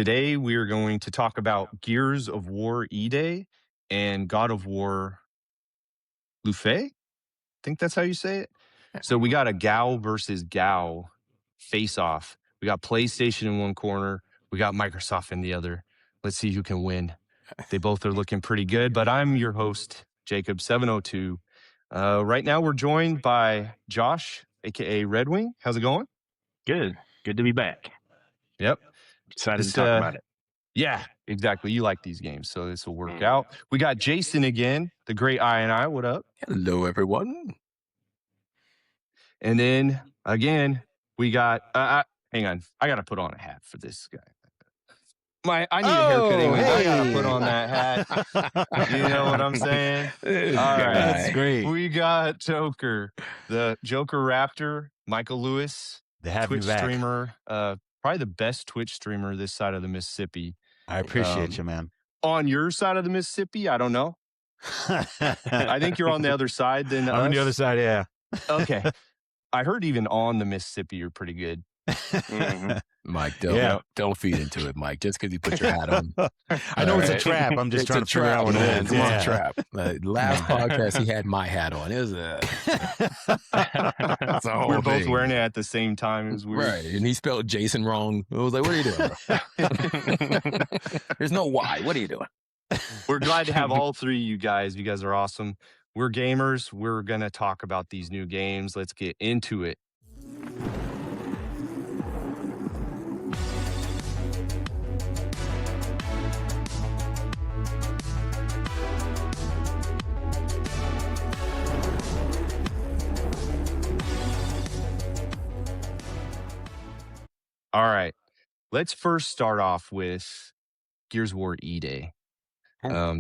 Today we are going to talk about Gears of War E-Day and God of War Luffy. I think that's how you say it. So we got a Gao versus Gao face-off. We got PlayStation in one corner. We got Microsoft in the other. Let's see who can win. They both are looking pretty good, but I'm your host, Jacob, Seven02. Right now we're joined by Josh, a.k.a. Red Wing. How's it going? Good. Good to be back. Yep. Excited to talk about it. Yeah, exactly. You like these games, so this will work out. We got Jason again, the great I. What up? Hello, everyone. And then again, we got. Hang on, I got to put on a hat for this guy. I need a haircut. Anyways. I got to put on that hat. You know what I'm saying? All right, That's great. We got Joker, the Joker Raptor, Michael Lewis, To have Twitch you back. streamer, probably the best Twitch streamer this side of the Mississippi. I appreciate you, man. On your side of the Mississippi, I don't know. I think you're on the other side than I'm on the other side, yeah. Okay. I heard even on the Mississippi, you're pretty good. Mike, don't feed into it, Mike. Just because you put your hat on. I know it's a trap. I'm just trying to figure out what it is. It's a trap. Last podcast, he had my hat on. It was we're both wearing it at the same time. It was weird. Right. And he spelled Jason wrong. I was like, what are you doing? There's no why. What are you doing? We're glad to have all three of you guys. You guys are awesome. We're gamers. We're going to talk about these new games. Let's get into it. All right. Let's first start off with Gears of War E-Day.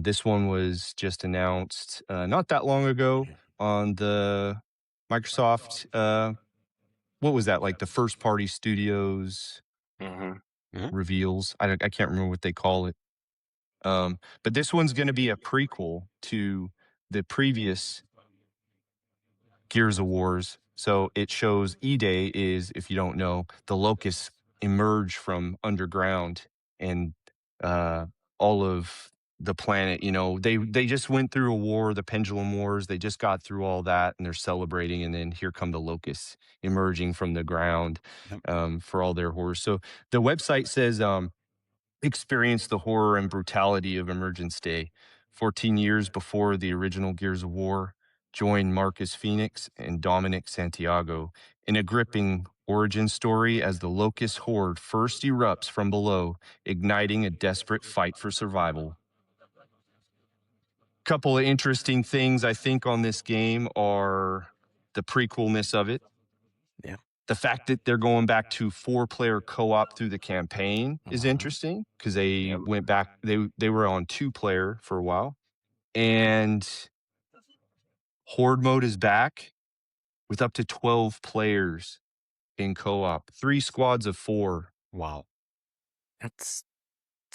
This one was just announced not that long ago on the Microsoft, what was that, like the first party studios reveals? I can't remember what they call it. But this one's going to be a prequel to the previous Gears of Wars. So it shows E-Day is, if you don't know, the locusts emerge from underground and all of the planet, you know, they just went through a war, the Pendulum Wars. They just got through all that and they're celebrating. And then here come the locusts emerging from the ground for all their horrors. So the website says, experience the horror and brutality of Emergence Day. 14 years before the original Gears of War, join Marcus Phoenix and Dominic Santiago in a gripping origin story as the locust horde first erupts from below, igniting a desperate fight for survival. Couple of interesting things I think on this game are the prequelness of it. Yeah. The fact that they're going back to 4-player co-op through the campaign is interesting because they went back, they were on 2-player for a while. And Horde mode is back with up to 12 players in co-op, 3 squads of 4. Wow. It's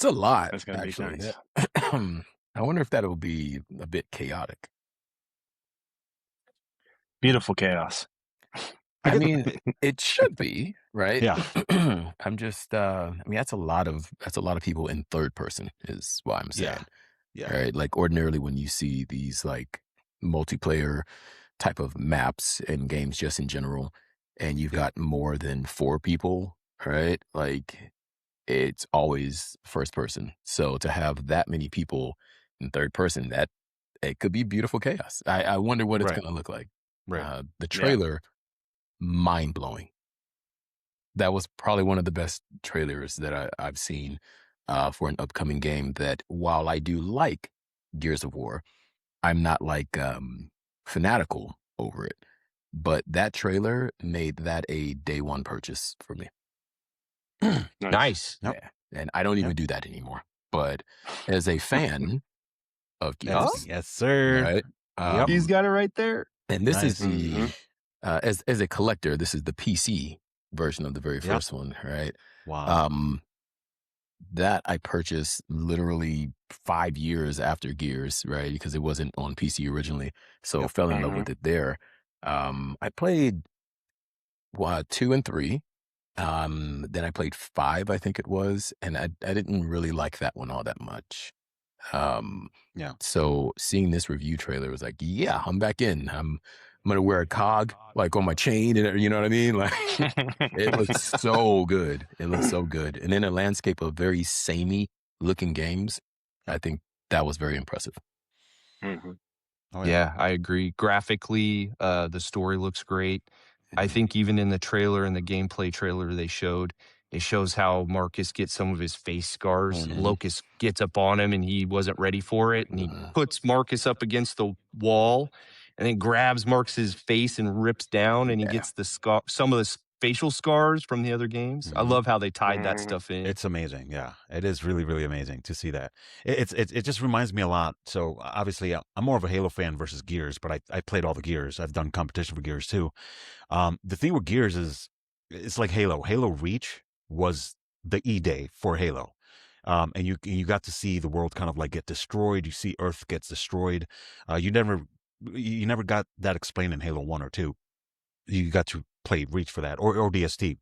a lot. That's going to be nice. I wonder if that'll be a bit chaotic. Beautiful chaos. I mean, it should be, right? Yeah. I'm just I mean, that's a lot of people in third person is what I'm saying. Yeah. Right? Like ordinarily when you see these like multiplayer type of maps and games just in general, and you've got more than 4 people, right? Like it's always first person. So to have that many people in third person, that it could be beautiful chaos. I wonder what it's going to look like. Right. The trailer, mind blowing. That was probably one of the best trailers that I've seen for an upcoming game that while I do like Gears of War, I'm not like fanatical over it. But that trailer made that a day one purchase for me. Nice. Yeah. And I don't even do that anymore. But as a fan of Gears, Yes, sir. right? He's got it right there. And this is the as a collector, this is the PC version of the very first one, right? Wow. That I purchased literally 5 years after Gears, right? Because it wasn't on PC originally. So I fell in love with it there. I played 2 and 3, Then I played 5, I think it was, and I didn't really like that one all that much. Yeah. So seeing this review trailer was like, yeah, I'm back in. I'm gonna wear a cog like on my chain, and you know what I mean? Like, it looks so good. It looks so good. And in a landscape of very samey looking games, I think that was very impressive. Oh, Yeah, I agree. Graphically, the story looks great. I think even in the trailer and the gameplay trailer they showed, it shows how Marcus gets some of his face scars. Locust gets up on him and he wasn't ready for it. And he puts Marcus up against the wall and then grabs Marcus's face and rips down and he gets the some of the facial scars from the other games. I love how they tied that stuff in. it's amazing. Yeah, it is really, really amazing to see that. It just reminds me a lot. So obviously, I'm more of a Halo fan versus Gears, but I played all the Gears. I've done competition for Gears too. The thing with Gears is it's like Halo. Halo Reach was the E-Day for Halo. And you got to see the world kind of like get destroyed. You see Earth gets destroyed. You never got that explained in Halo 1 or 2. You got to play Reach for that or DST.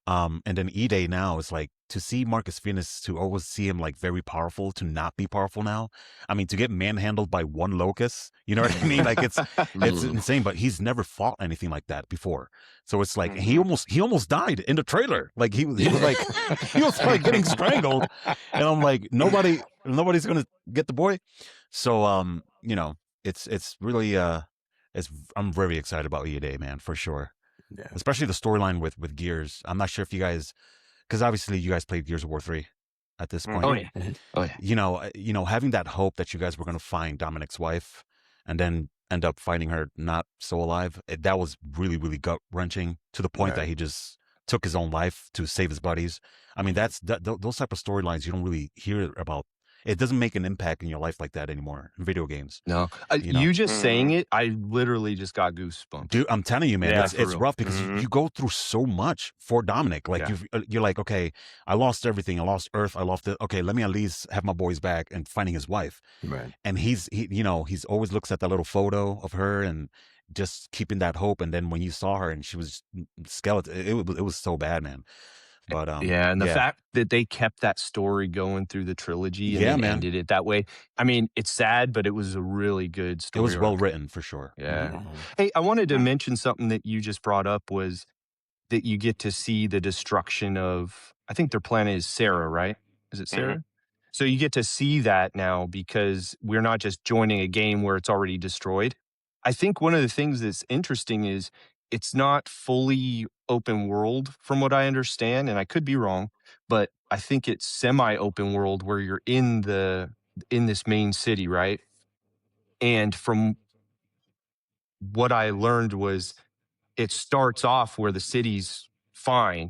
And then E-Day now is like to see Marcus Phoenix, to always see him like very powerful, to not be powerful now. I mean, to get manhandled by one locust, you know what I mean? Like it's insane, but he's never fought anything like that before. So it's like he almost died in the trailer. Like he was like he was like getting strangled, and I'm like nobody's gonna get the boy. So you know, it's really I'm very excited about E-Day, man, for sure. Yeah. Especially the storyline with Gears. I'm not sure if you guys, because obviously you guys played Gears of War 3 at this point. Oh, yeah. Oh, yeah. You know, having that hope that you guys were going to find Dominic's wife and then end up finding her not so alive, that was really, really gut wrenching, to the point that he just took his own life to save his buddies. I mean, those type of storylines you don't really hear about. It doesn't make an impact in your life like that anymore in video games. No, you just saying it, I literally just got goosebumps. Dude, I'm telling you, man, Yeah, it's rough because you go through so much for Dominic. Like you're like, okay, I lost everything. I lost Earth. I lost it. Okay, let me at least have my boys back and finding his wife. Right. And he's always looks at that little photo of her and just keeping that hope. And then when you saw her and she was skeleton, it was so bad, man. But and the fact that they kept that story going through the trilogy and then ended it that way. I mean, it's sad, but it was a really good story. It was well written for sure. Yeah. Hey, I wanted to mention something that you just brought up, was that you get to see the destruction of, I think their planet is Sarah, right? Is it Sarah? So you get to see that now because we're not just joining a game where it's already destroyed. I think one of the things that's interesting is it's not fully open world from what I understand, and I could be wrong, but I think it's semi-open world where you're in this main city, right? And from what I learned was it starts off where the city's fine.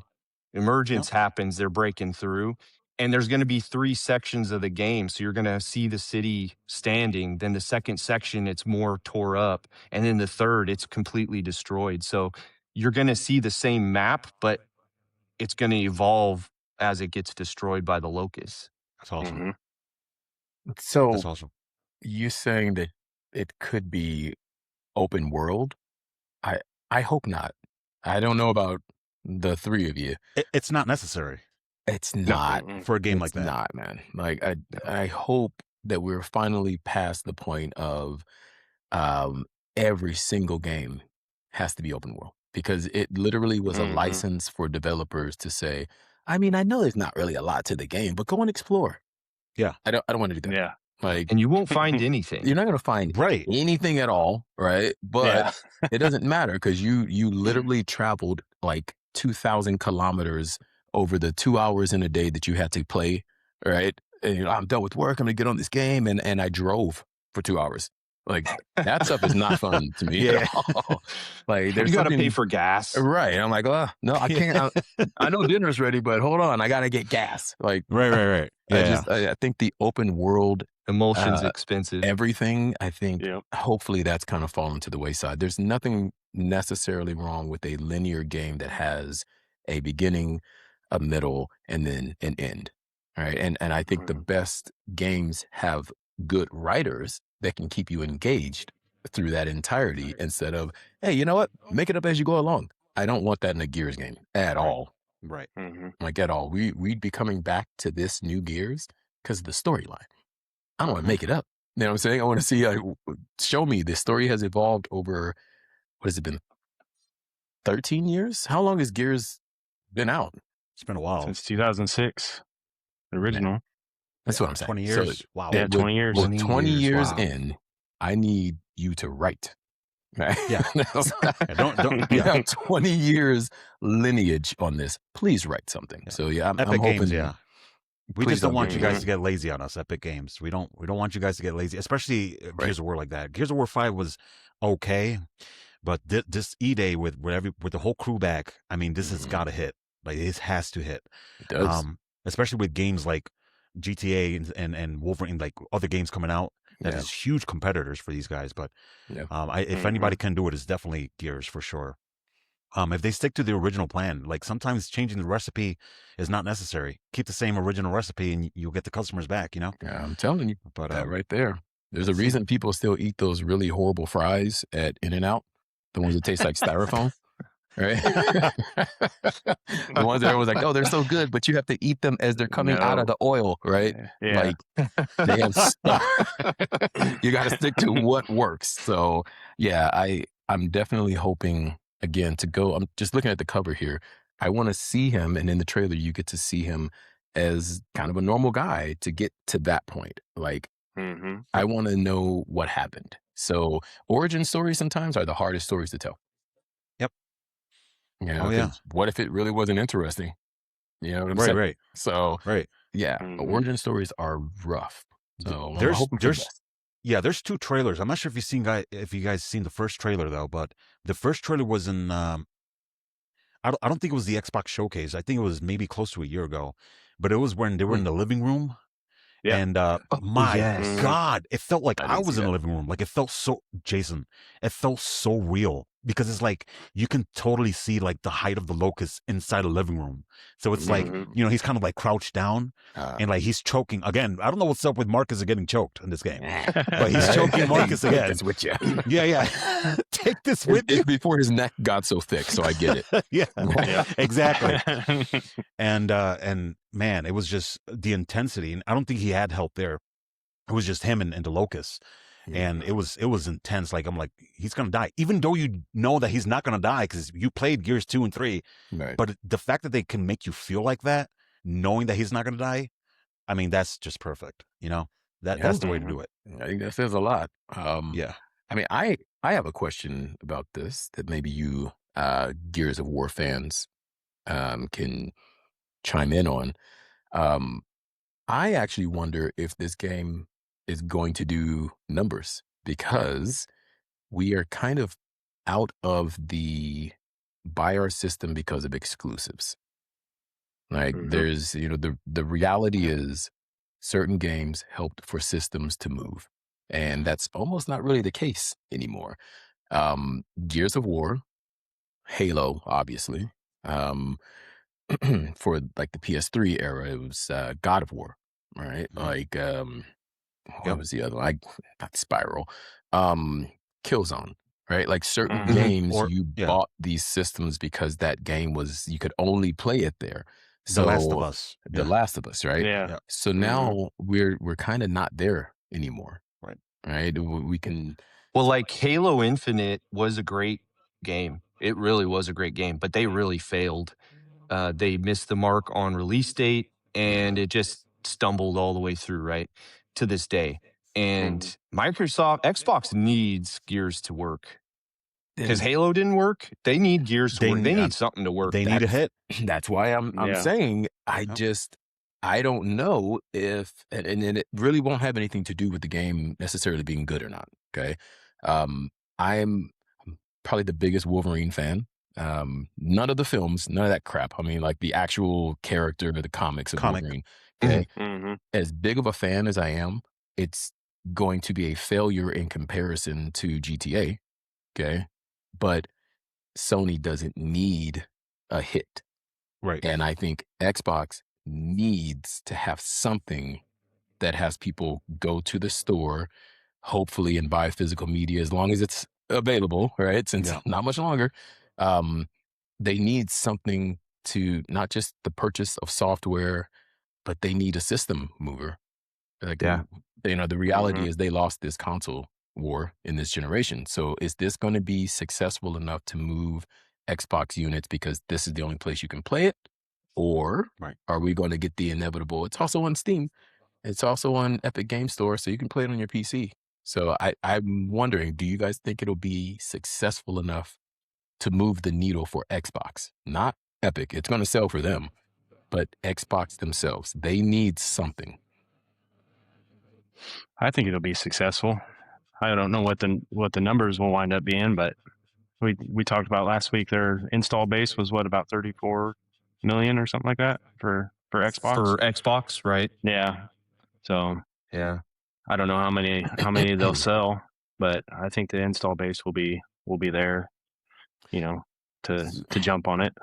Emergence happens, they're breaking through. And there's going to be 3 sections of the game. So you're going to see the city standing. Then the second section, it's more tore up. And then the third, it's completely destroyed. So you're going to see the same map, but it's going to evolve as it gets destroyed by the locusts. That's awesome. So That's awesome. You saying that it could be open world? I hope not. I don't know about the 3 of you. It's not necessary. It's not for a game like that. It's not, man. Like I hope that we're finally past the point of every single game has to be open world, because it literally was a license for developers to say, I mean, I know there's not really a lot to the game, but go and explore. Yeah. I don't want to do that. Yeah. Like, and you won't find anything. You're not going to find anything at all, right? But it doesn't matter, because you literally traveled like 2,000 kilometers over the 2 hours in a day that you had to play, right? And I'm done with work. I'm going to get on this game. And I drove for 2 hours. Like, that stuff is not fun to me at all. Like, you got to pay for gas. Right. And I'm like, oh, no, I can't. I know dinner's ready, but hold on. I got to get gas. Like, right. Yeah. I think the open world, emulsion's expensive. Everything, I think, hopefully that's kind of fallen to the wayside. There's nothing necessarily wrong with a linear game that has a beginning, a middle, and then an end. Right. And I think the best games have good writers that can keep you engaged through that entirety, instead of, hey, you know what? Make it up as you go along. I don't want that in a Gears game at all. Right. Like at all. We'd be coming back to this new Gears because of the storyline. I don't want to make it up. You know what I'm saying? I want to see, show me the story has evolved over, what has it been, 13 years? How long has Gears been out? It's been a while. Since 2006, the original. That's what I'm saying. 20 years. So, wow. Yeah, 20 years. With 20 years wow. in, I need you to write. Right? Yeah. Don't. We Yeah. have 20 years lineage on this. Please write something. Yeah. So yeah, I'm Epic hoping. Games. Yeah. We Please just don't want get you me guys to get lazy on us, Epic Games. We don't want you guys to get lazy, especially Gears of War like that. Gears of War 5 was okay, but this E-Day with the whole crew back, I mean, this has got to hit. Like, it has to hit. It does. Especially with games like GTA and Wolverine, like other games coming out. That is huge competitors for these guys. But if anybody can do it, it's definitely Gears for sure. If they stick to the original plan, like sometimes changing the recipe is not necessary. Keep the same original recipe and you'll get the customers back, you know? Yeah, I'm telling you, But that right there. There's a reason people still eat those really horrible fries at In-N-Out, the ones that taste like styrofoam, right? The ones that everyone's like, oh, they're so good, but you have to eat them as they're coming out of the oil, right? Yeah. Like, they have stuff. You got to stick to what works. So, yeah, I'm definitely hoping, again, to go. I'm just looking at the cover here. I want to see him, and in the trailer, you get to see him as kind of a normal guy to get to that point. Like, I want to know what happened. So, origin stories sometimes are the hardest stories to tell. Yep. You know, 'cause what if it really wasn't interesting? You know what I'm saying? Right. So, Right. yeah, origin stories are rough. So, I'm hoping for the best. Yeah, there's two trailers. I'm not sure if you guys seen the first trailer though, but the first trailer was in I don't think it was the Xbox showcase. I think it was maybe close to a year ago. But it was when they were in the living room. Yeah. And my yes. God, it felt like I didn't was see in the that. living room. Like it felt so, Jason, it felt so real because it's like you can totally see like the height of the locust inside a living room. So it's like, you know, he's kind of like crouched down and like he's choking again. I don't know what's up with Marcus getting choked in this game, but he's choking Marcus again. Take this with you. Yeah. Take this with you. It's before his neck got so thick, so I get it. Yeah, exactly. And man, it was just the intensity, and I don't think he had help there. It was just him and the locust, and it was intense. Like I'm like, he's gonna die, even though you know that he's not gonna die because you played Gears 2 and 3. Right. But the fact that they can make you feel like that, knowing that he's not gonna die, I mean, that's just perfect. You know, that's the way to do it. I think that says a lot. Yeah. I mean, I have a question about this that maybe you Gears of War fans can chime in on. I actually wonder if this game is going to do numbers because we are kind of out of the buy our system because of exclusives. Like there's, you know, the reality is certain games helped for systems to move. And that's almost not really the case anymore. Gears of War, Halo, obviously. For like the PS3 era, it was God of War, right? Like what was the other one? Not Spiral. Killzone, right? Like certain games you bought these systems because that game was, you could only play it there. So The Last of Us. The Last of Us, right? Yeah. So now we're kind of not there anymore. Right? We can. Well, like Halo Infinite was a great game. It really was a great game, but they really failed. They missed the mark on release date, and it just stumbled all the way through, right, to this day. And Xbox needs Gears to work. Because Halo didn't work. They need Gears to work. They need something to work. They need a hit. That's why I'm saying I don't know if, and it really won't have anything to do with the game necessarily being good or not. Okay. I'm probably the biggest Wolverine fan. None of the films, none of that crap. I mean, like the actual character of the comics of Wolverine. Okay. As big of a fan as I am, it's going to be a failure in comparison to GTA. Okay. But Sony doesn't need a hit. Right. And I think Xbox needs to have something that has people go to the store, hopefully, and buy physical media as long as it's available, right? Since not much longer. they need something to not just the purchase of software, but they need a system mover. Like, Yeah. the reality is they lost this console war in this generation. So is this going to be successful enough to move Xbox units because this is the only place you can play it? Or Right. are we going to get the inevitable? It's also on Steam. It's also on Epic Game Store, so you can play it on your PC. So I'm wondering, do you guys think it'll be successful enough to move the needle for Xbox? Not Epic. It's going to sell for them, but Xbox themselves. They need something. I think it'll be successful. I don't know what the numbers will wind up being, but we talked about last week. Their install base was what, about 34 million or something like that for Xbox. For Xbox, right? Yeah. So Yeah. I don't know how many they'll sell, but I think the install base will be there, to jump on it.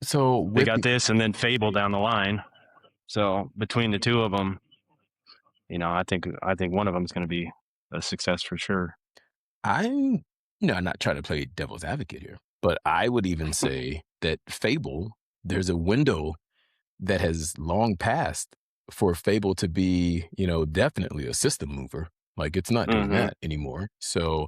So They with got this and then Fable down the line. So between the two of them, I think one of them is going to be a success for sure. I'm not trying to play devil's advocate here, but I would even say that Fable, there's a window that has long passed for Fable to be, definitely a system mover. Like, it's not doing that anymore. So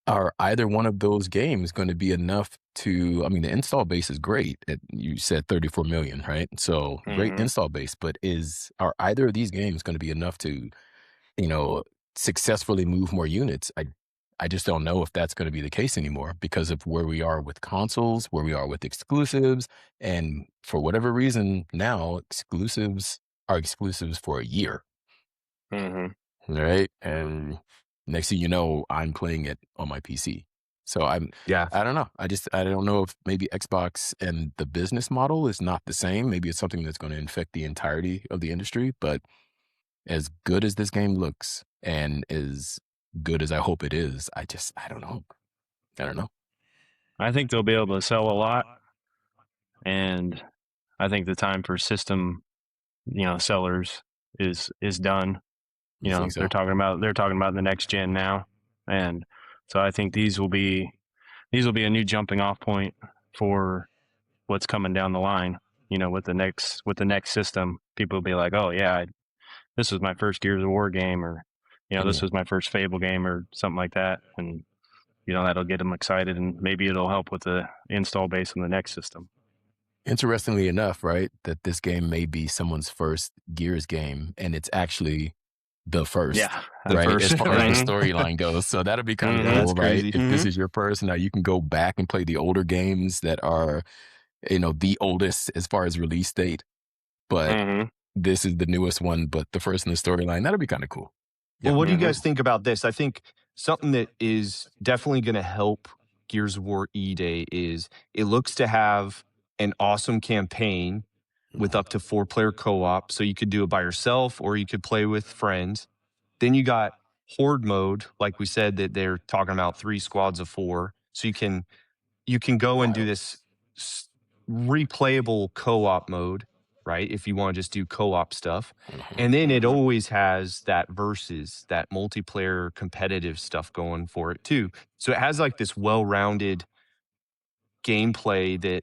are either one of those games going to be enough to, I mean, the install base is great. You said 34 million, right? So great install base, but are either of these games going to be enough to, successfully move more units? I just don't know if that's going to be the case anymore because of where we are with consoles, where we are with exclusives. And for whatever reason, now exclusives are exclusives for a year. Right? And next thing you know, I'm playing it on my PC. So I don't know. I don't know if maybe Xbox and the business model is not the same. Maybe it's something that's going to infect the entirety of the industry. But as good as this game looks and as good as I hope it is, I don't know. I don't know. I think they'll be able to sell a lot, and I think the time for system, sellers is done. You think so? They're talking about the next gen now, and so I think these will be a new jumping off point for what's coming down the line. With the next system, people will be like, "Oh yeah, this was my first Gears of War game," or this was my first Fable game, or something like that, and that'll get them excited, and maybe it'll help with the install base on the next system. Interestingly enough, right, that this game may be someone's first Gears game, and it's actually the first, Yeah, right, first, as far as right. the storyline goes. So that'll be kind of Yeah, cool, that's right? crazy. If this is your first, now you can go back and play the older games that are, the oldest as far as release date, but this is the newest one, but the first in the storyline. That'll be kind of cool. Well, what do you guys think about this? I think something that is definitely going to help Gears of War E-Day is it looks to have an awesome campaign with up to 4-player co-op. So you could do it by yourself or you could play with friends. Then you got horde mode, like we said, that they're talking about 3 squads of 4. So you can go and do this replayable co-op mode, right? If you want to just do co-op stuff. And then it always has that versus, that multiplayer competitive stuff going for it too. So it has like this well-rounded gameplay that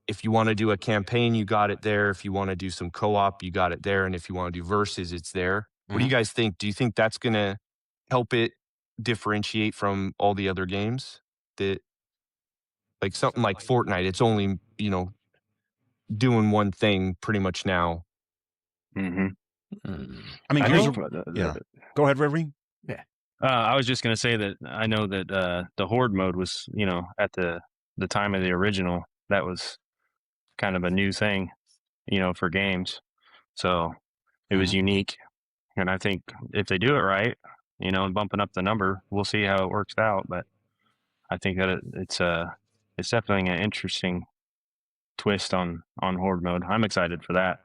if you want to do a campaign, you got it there. If you want to do some co-op, you got it there. And if you want to do versus, it's there. What do you guys think? Do you think that's going to help it differentiate from all the other games? That, like something like Fortnite, it's only, doing one thing pretty much now. I mean, I Gears think, yeah. Go ahead, Reverie. Yeah. I was just going to say that I know that the horde mode was, at the time of the original, that was kind of a new thing, for games. So it was unique. And I think if they do it right, and bumping up the number, we'll see how it works out. But I think that it's definitely an interesting twist on horde mode. I'm excited for that,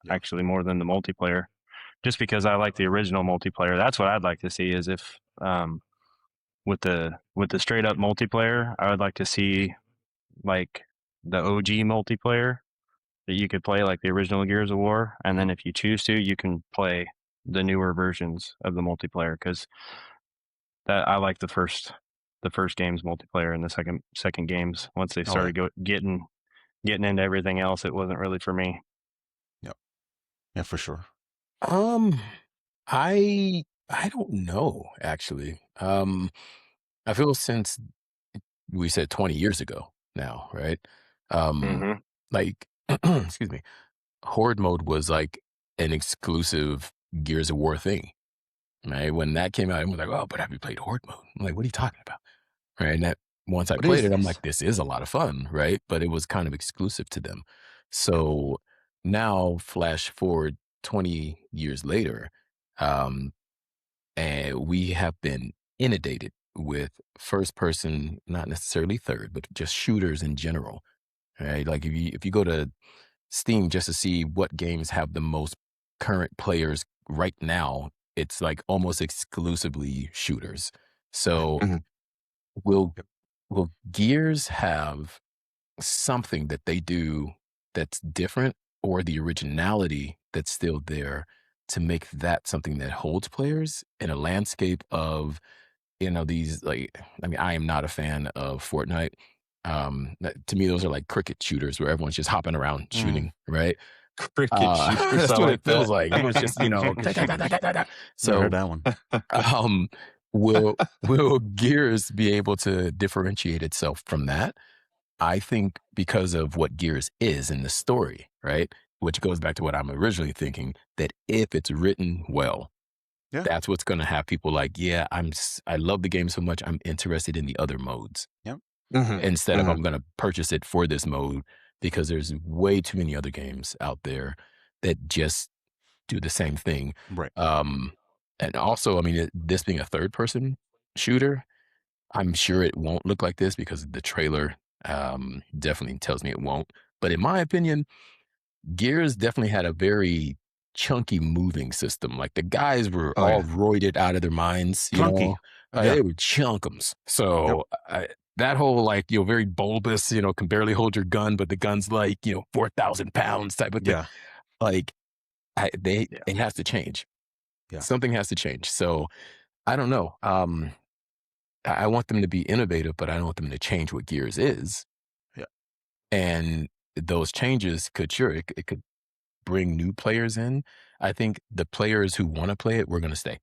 actually, more than the multiplayer, just because I like the original multiplayer. That's what I'd like to see, is if with the straight up multiplayer, I would like to see like the OG multiplayer that you could play like the original Gears of War, and then if you choose to, you can play the newer versions of the multiplayer, because that I like the first the first game's multiplayer and the second games. Once they started getting into everything else, it wasn't really for me. Yep. Yeah, for sure. I don't know actually. I feel since we said 20 years ago now, right? Mm-hmm. Like, excuse me, Horde mode was like an exclusive Gears of War thing, right? When that came out, everyone was like, "Oh, but have you played Horde mode?" I'm like, "What are you talking about?" Right? And that once I What played is it, I'm this? like, "This is a lot of fun," right? But it was kind of exclusive to them. So now, flash forward 20 years later, um, and we have been inundated with first person, not necessarily third, but just shooters in general. Right? Like if you go to Steam just to see what games have the most current players right now, it's like almost exclusively shooters. Right. So Mhm. will will Gears have something that they do that's different, or the originality that's still there to make that something that holds players in a landscape of, these, like, I mean, I am not a fan of Fortnite. To me, those are like cricket shooters where everyone's just hopping around shooting, right? Cricket shooters. That's I what like it feels that. like. Everyone's just, Cricket shooters. Never heard So, that one. will Gears be able to differentiate itself from that? I think because of what Gears is in the story, right? Which goes back to what I'm originally thinking, that if it's written well, Yeah. that's what's going to have people like, yeah, I love the game so much, I'm interested in the other modes. Yep. Mhm. Instead of Mhm. I'm going to purchase it for this mode, because there's way too many other games out there that just do the same thing. Right. And also, I mean, this being a third person shooter, I'm sure it won't look like this because the trailer definitely tells me it won't. But in my opinion, Gears definitely had a very chunky moving system. Like the guys were Oh all yeah. roided out of their minds, Clunky. They were chunkums. So that whole like, very bulbous, can barely hold your gun, but the gun's like, 4,000 pounds type of thing. Yeah. Like it has to change. Yeah. Something has to change. So I don't know. I want them to be innovative, but I don't want them to change what Gears is. Yeah. And those changes it could bring new players in. I think the players who want to play it, we're going to stay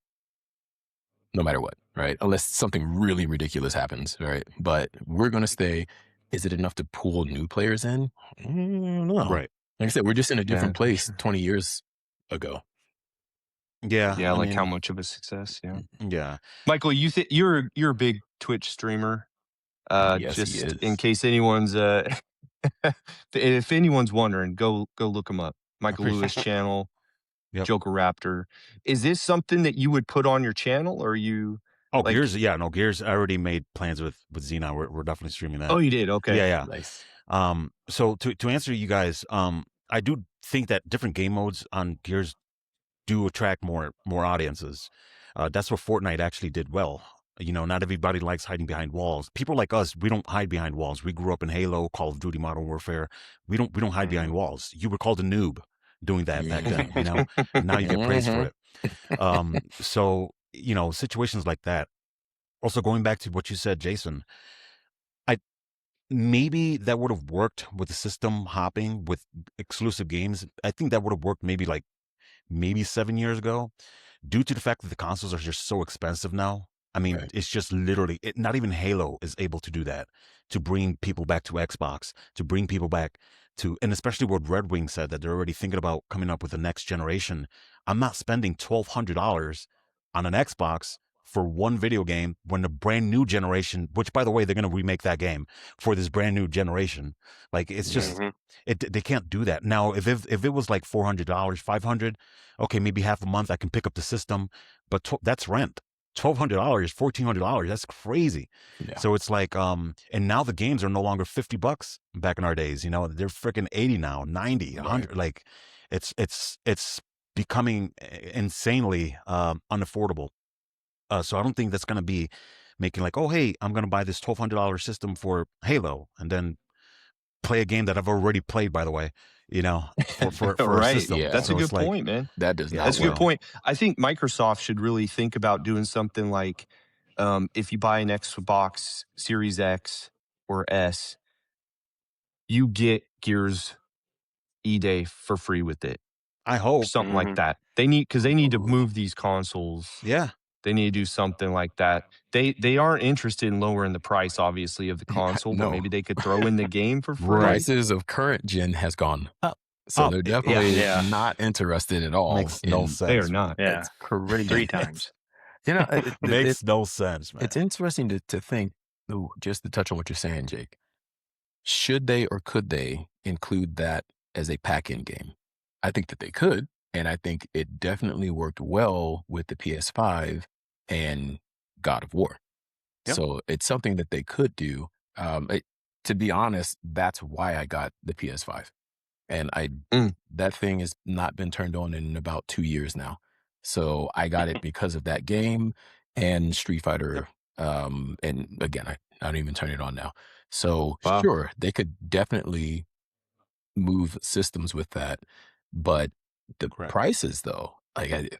no matter what, right? Unless something really ridiculous happens, right? But we're going to stay. Is it enough to pull new players in? No. Right. Like I said, we're just in a different for place sure. 20 years ago. Yeah. Yeah, I like how mean, much of a success. Yeah. yeah. Michael, you're a big Twitch streamer. Yes, he Just in is. case anyone's if anyone's wondering, go look him up. Michael Lewis channel, Yep. Joker Raptor. Is this something that you would put on your channel, or are you Oh, like? Gears. Yeah. No, Gears. I already made plans with Xena. We're definitely streaming that. Oh, you did. Okay. Yeah. Yeah. Nice. So to answer you guys, I do think that different game modes on Gears do attract more audiences. That's what Fortnite actually did well. Not everybody likes hiding behind walls. People like us, we don't hide behind walls. We grew up in Halo, Call of Duty, Modern Warfare. We don't hide behind walls. You were called a noob doing that back then, and now you get praised for it. So, situations like that. Also, going back to what you said, Jason, maybe that would have worked with the system hopping with exclusive games. I think that would have worked maybe 7 years ago, due to the fact that the consoles are just so expensive now. I mean, Right. it's just literally not even Halo is able to do that, to bring people back to Xbox, to bring people back to, and especially what Red Wing said, that they're already thinking about coming up with the next generation. I'm not spending $1,200 on an Xbox for one video game when the brand new generation, which by the way, they're going to remake that game for this brand new generation. Like it's just, they can't do that. Now, if it was like $400, $500, okay, maybe half a month I can pick up the system, but that's rent. $1,200, $1,400, that's crazy. Yeah. So it's like, and now the games are no longer $50 back in our days, they're freaking 80 now, 90, 100. Right. Like it's becoming insanely unaffordable. So I don't think that's going to be making like, oh, hey, I'm going to buy this $1,200 system for Halo and then play a game that I've already played, by the way, for a Right. system. Yeah. That's So a good it's like, point, man. That does Yeah, not That's a well. good point. I think Microsoft should really think about doing something like if you buy an Xbox Series X or S, you get Gears E-Day for free with it. I Or hope. something like that. They need to move these consoles. Yeah. They need to do something like that. They aren't interested in lowering the price, obviously, of the console, but No. maybe they could throw in the game for free. Right. Prices of current gen has gone up. So Up, they're yeah. definitely Yeah. not interested at all. Makes no in- sense. They are not. Yeah. It's crazy. 3 times. You know, Makes no sense, man. it's interesting to think, just to touch on what you're saying, Jake. Should they or could they include that as a pack-in game? I think that they could, and I think it definitely worked well with the PS5 and God of War. Yep. So it's something that they could do. To be honest, that's why I got the PS5. And that thing has not been turned on in about 2 years now. So I got it because of that game and Street Fighter. And again, I don't even turn it on now. So Wow. sure, they could definitely move systems with that, but the Correct. prices though, like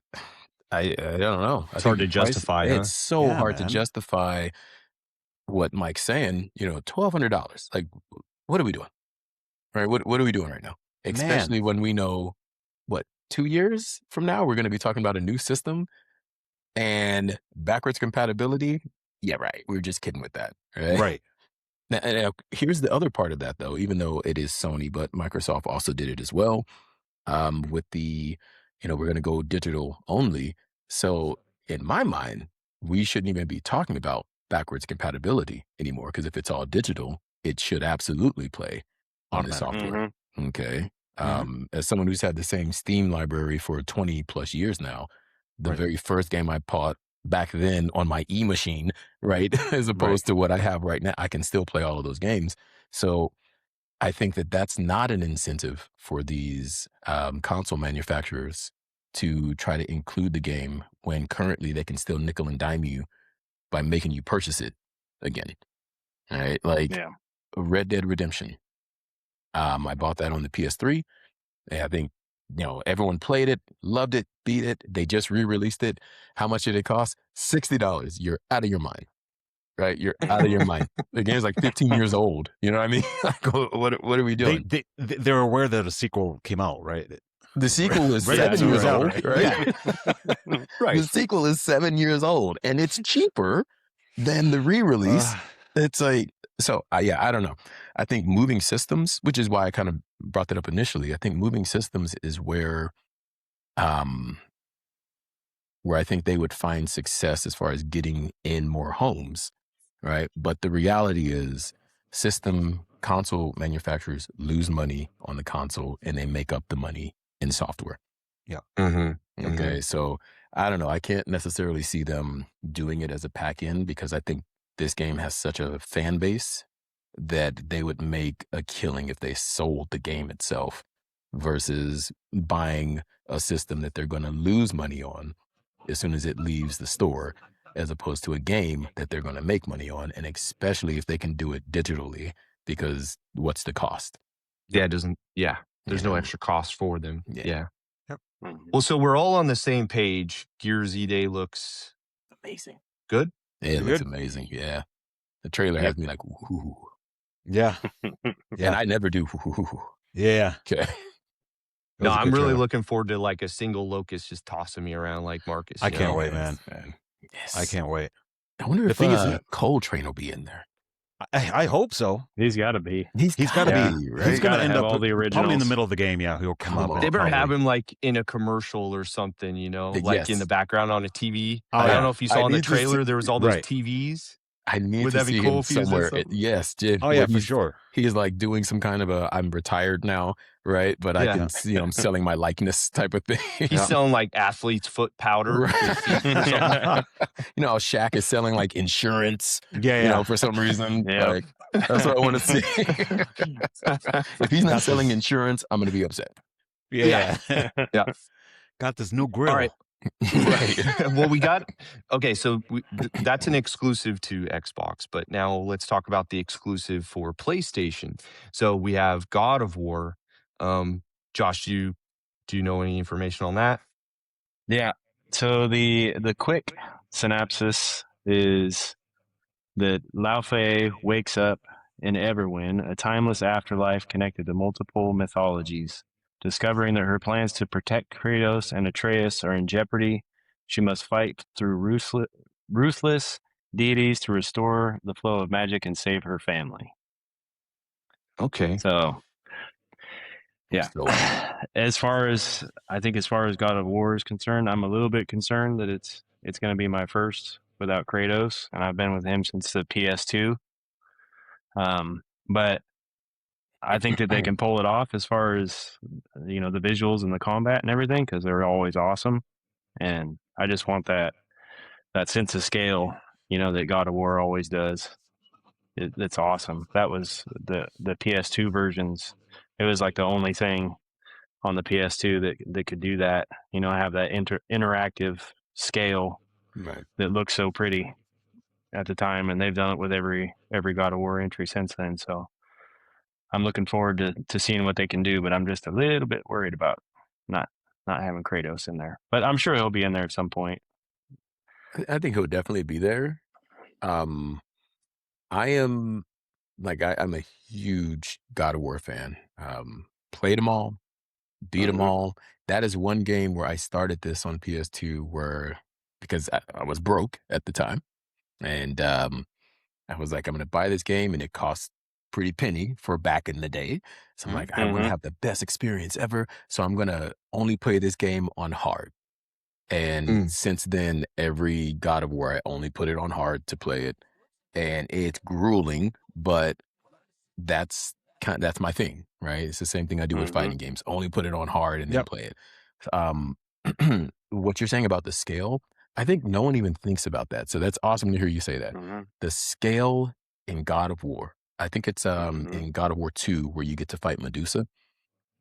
I don't know. It's hard to justify, huh? It's so Yeah, hard to man. justify what Mike's saying. $1,200. Like, what are we doing? Right? What are we doing right now? Especially when we know, 2 years from now, we're going to be talking about a new system and backwards compatibility. Yeah, right. We were just kidding with that. Right. Now, here's the other part of that, though, even though it is Sony, but Microsoft also did it as well with the, we're going to go digital only. So in my mind, we shouldn't even be talking about backwards compatibility anymore, because if it's all digital, it should absolutely play on the Automatic. software. Okay. Mhm. As someone who's had the same Steam library for 20 plus years now, the Right. very first game I bought back then on my e-machine, right, as opposed to what I have right now, I can still play all of those games. So I think that that's not an incentive for these console manufacturers to try to include the game when currently they can still nickel and dime you by making you purchase it again. All right. Like Yeah. Red Dead Redemption. I bought that on the PS3. I think, everyone played it, loved it, beat it. They just re-released it. How much did it cost? $60. You're out of your mind, right? You're out of your mind. The game's like 15 years old. You know what I mean? Like, what are we doing? They're aware that a sequel came out, right? The sequel is Red 7 Dead years was out, old, right? right? Right. The sequel is 7 years old, and it's cheaper than the re-release. It's like, so I don't know. I think moving systems, which is why I kind of brought that up initially. I think moving systems is where I think they would find success as far as getting in more homes, right? But the reality is console manufacturers lose money on the console and they make up the money in software. Yeah. Mm-hmm. Okay. So I don't know. I can't necessarily see them doing it as a pack-in because I think this game has such a fan base that they would make a killing if they sold the game itself versus buying a system that they're going to lose money on as soon as it leaves the store, as opposed to a game that they're going to make money on. And especially if they can do it digitally, because what's the cost? Yeah, there's no Yeah. extra cost for them. Yeah. Yeah. Mhm. Well, so we're all on the same page. Gears E-Day looks Amazing. good. It Good. looks amazing. Yeah. The trailer has me like, ooh. Yeah. And Yeah. I never do. Ooh. Yeah. Okay. No, I'm really looking forward to like a single locust just tossing me around like Marcus. I you can't know? wait, man. Yes. I can't wait. I wonder The if thing is, Coltrane will be in there. I hope so. He's got to be. He's gotta gotta be, be, right? He's going to Gotta end have up all the probably in the originals. middle of the game. Yeah, he'll come Come up. on. They better have probably. him like in a commercial or something, like in Yes. the background on a TV. Oh, I yeah. don't know if you I saw in the need to see- trailer, there was all those Right. TVs. I need Would to that be see cool him if he was in somewhere. something? Yes, Jim. Oh, yeah, for sure. He's like doing some kind of I'm retared now, right? But I Yeah. can see him selling my likeness type of thing. He's selling like athlete's foot powder. Right. for his feet or something. How Shaq is selling like insurance, Yeah. for some reason. Yeah. Like, that's what I want to see. If he's not selling insurance, I'm going to be upset. Yeah. Yeah. Got this new grill. All right. Right. Well, so that's an exclusive to Xbox, but now let's talk about the exclusive for PlayStation. So we have God of War. Josh, do you know any information on that? Yeah. So the quick synopsis is that Lao Fei wakes up in Everwin, a timeless afterlife connected to multiple mythologies. Discovering that her plans to protect Kratos and Atreus are in jeopardy, she must fight through ruthless deities to restore the flow of magic and save her family. Okay. So, yeah. So, As far as God of War is concerned, I'm a little bit concerned that it's going to be my first without Kratos, and I've been with him since the PS2. But I think that they can pull it off as far as, you know, the visuals and the combat and everything, because they're always awesome. And I just want that sense of scale, you know, that God of War always does. It's awesome. That was the PS2 versions. It was like the only thing on the PS2 that could do that, you know, have that interactive scale right. that looks so pretty at the time. And they've done it with every God of War entry since then. So I'm looking forward to seeing what they can do, but I'm just a little bit worried about not having Kratos in there. But I'm sure he'll be in there at some point. I think he'll definitely be there. I am I'm a huge God of War fan. Played them all, beat them all. That is one game where I started this on PS2 because I was broke at the time. And I was like, I'm going to buy this game, and it cost pretty penny for back in the day. So I'm like, I want to have the best experience ever. So I'm going to only play this game on hard. And since then, every God of War, I only put it on hard to play it. And it's grueling, but that's my thing, right? It's the same thing I do with fighting games. Only put it on hard and then play it. What you're saying about the scale, I think no one even thinks about that. So that's awesome to hear you say that. The scale in God of War, I think it's in God of War 2 where you get to fight Medusa.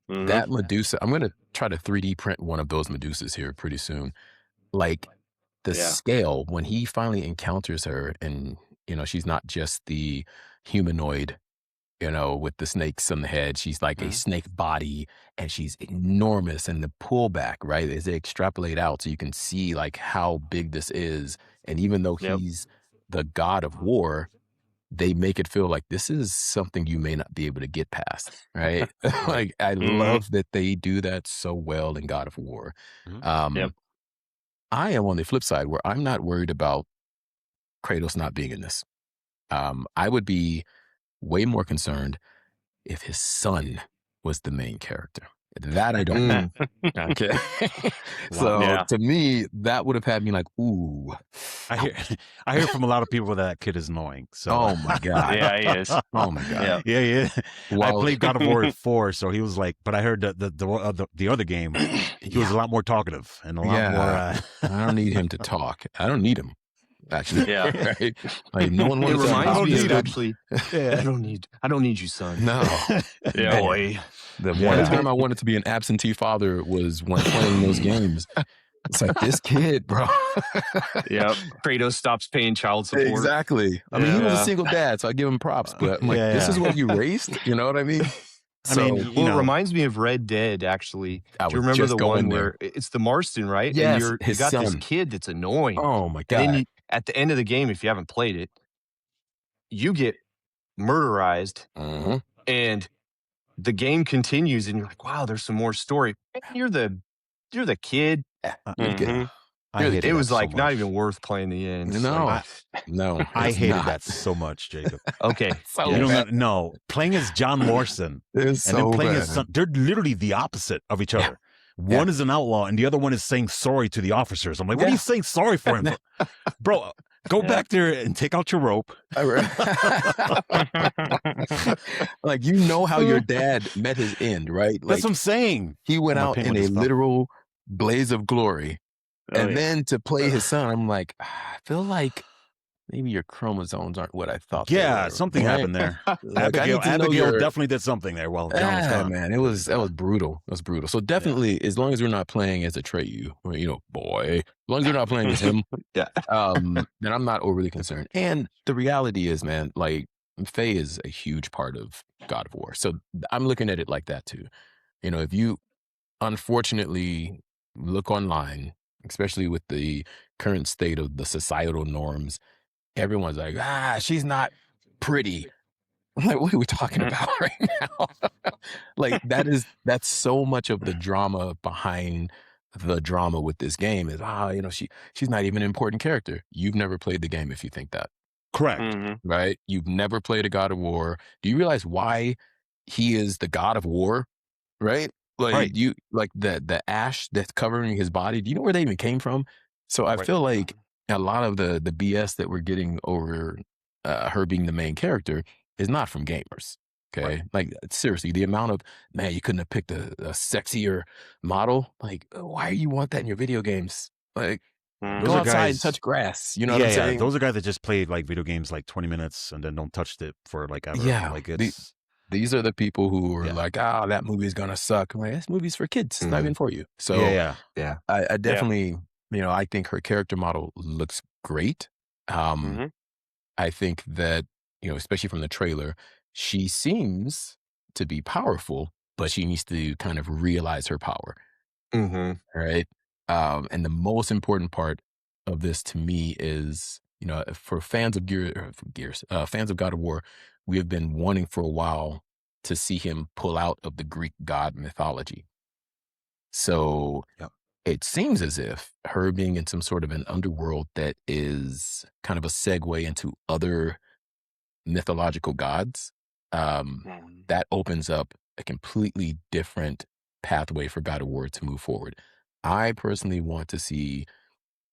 That Medusa, I'm going to try to 3D print one of those Medusas here pretty soon. Like the scale, when he finally encounters her, and, you know, she's not just the humanoid, you know, with the snakes on the head. She's like a snake body, and she's enormous. And the pullback, right, as they extrapolate out, so you can see like how big this is. And even though he's the God of War, they make it feel like this is something you may not be able to get past, right? Like I love that they do that so well in God of War. I am on the flip side where I'm not worried about Kratos not being in this. I would be way more concerned if his son was the main character. That I don't know. Okay. So to me, that would have had me like, ooh. I hear from a lot of people that kid is annoying. So oh my God. Yeah, he is. Oh my God. Yeah. I played God of War 4, so he was like, but I heard the other game, he was a lot more talkative and a lot more. I don't need him to talk. I don't need him. Actually, right? Like no one It wants reminds me of to. actually. I don't need you, son. No, boy. The one time I wanted to be an absentee father was when playing those games. It's like this kid, bro. Kratos stops paying child support. Exactly. I mean, he was a single dad, so I give him props. But I'm like, this is what you raised. You know what I mean? It reminds me of Red Dead, actually. Do you remember the one where it's the Marston, right? Yes, and you got this kid that's annoying. Oh my God. And then at the end of the game, if you haven't played it, you get murderized, and the game continues, and you're like, wow, there's some more story. And you're the kid. It was like not even worth playing the end. No, I hated that so much, Jacob. Okay, you don't know. Playing as John Morrison and then playing as son, they're literally the opposite of each other. One is an outlaw, and the other one is saying sorry to the officers. I'm like, what are you saying sorry for him? Bro, go back there and take out your rope. Like, you know how your dad met his end, right? Like, that's what I'm saying. He went out in a literal blaze of glory. And then to play his son, I'm like, I feel like maybe your chromosomes aren't what I thought. Yeah, something happened there. Abigail definitely did something there while John was gone. Man, that was brutal. It was brutal. So definitely, as long as we're not playing as Atreyu, boy, as long as we're not playing as him, then I'm not overly concerned. And the reality is, man, like, Faye is a huge part of God of War. So I'm looking at it like that too. If you unfortunately look online especially with the current state of the societal norms. Everyone's like, she's not pretty. I'm like, what are we talking about right now? Like that's so much of the drama behind the drama with this game is, she's not even an important character. You've never played the game if you think that, Correct. right? You've never played a God of War. Do you realize why he is the God of War? Right? Like Right. you like the ash that's covering his body. Do you know where they even came from? So I Right. feel like a lot of the BS that we're getting over her being the main character is not from gamers. Okay. Right. Like seriously, the amount of you couldn't have picked a sexier model. Like, why do you want that in your video games? Like, Those go are outside and guys. touch grass. You know Yeah, what I'm yeah. saying? Those are guys that just played like video games like 20 minutes and then don't touch it for like ever. Yeah. Like it's These are the people who are Yeah. like, that movie's gonna suck. I'm like, this movie's for kids. It's not even for you. So yeah. I definitely, I think her character model looks great. I think that, especially from the trailer, she seems to be powerful, but she needs to kind of realize her power. Right. And the most important part of this to me is, for fans of fans of God of War, we have been wanting for a while to see him pull out of the Greek god mythology. So it seems as if her being in some sort of an underworld that is kind of a segue into other mythological gods, that opens up a completely different pathway for God of War to move forward. I personally want to see,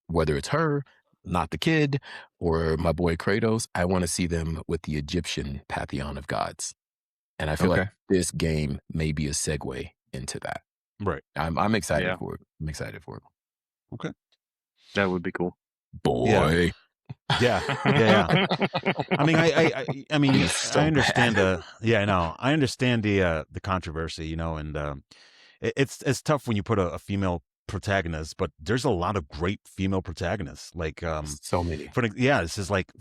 whether it's her, not the kid, or my boy Kratos, I want to see them with the Egyptian pantheon of gods. And I feel like this game may be a segue into that. Right. I'm excited for it. I'm excited for it. Okay. That would be cool. Boy. Yeah. I mean, I mean, I understand I understand the controversy, and it's tough when you put a female protagonist, but there's a lot of great female protagonists. Like so many. This is like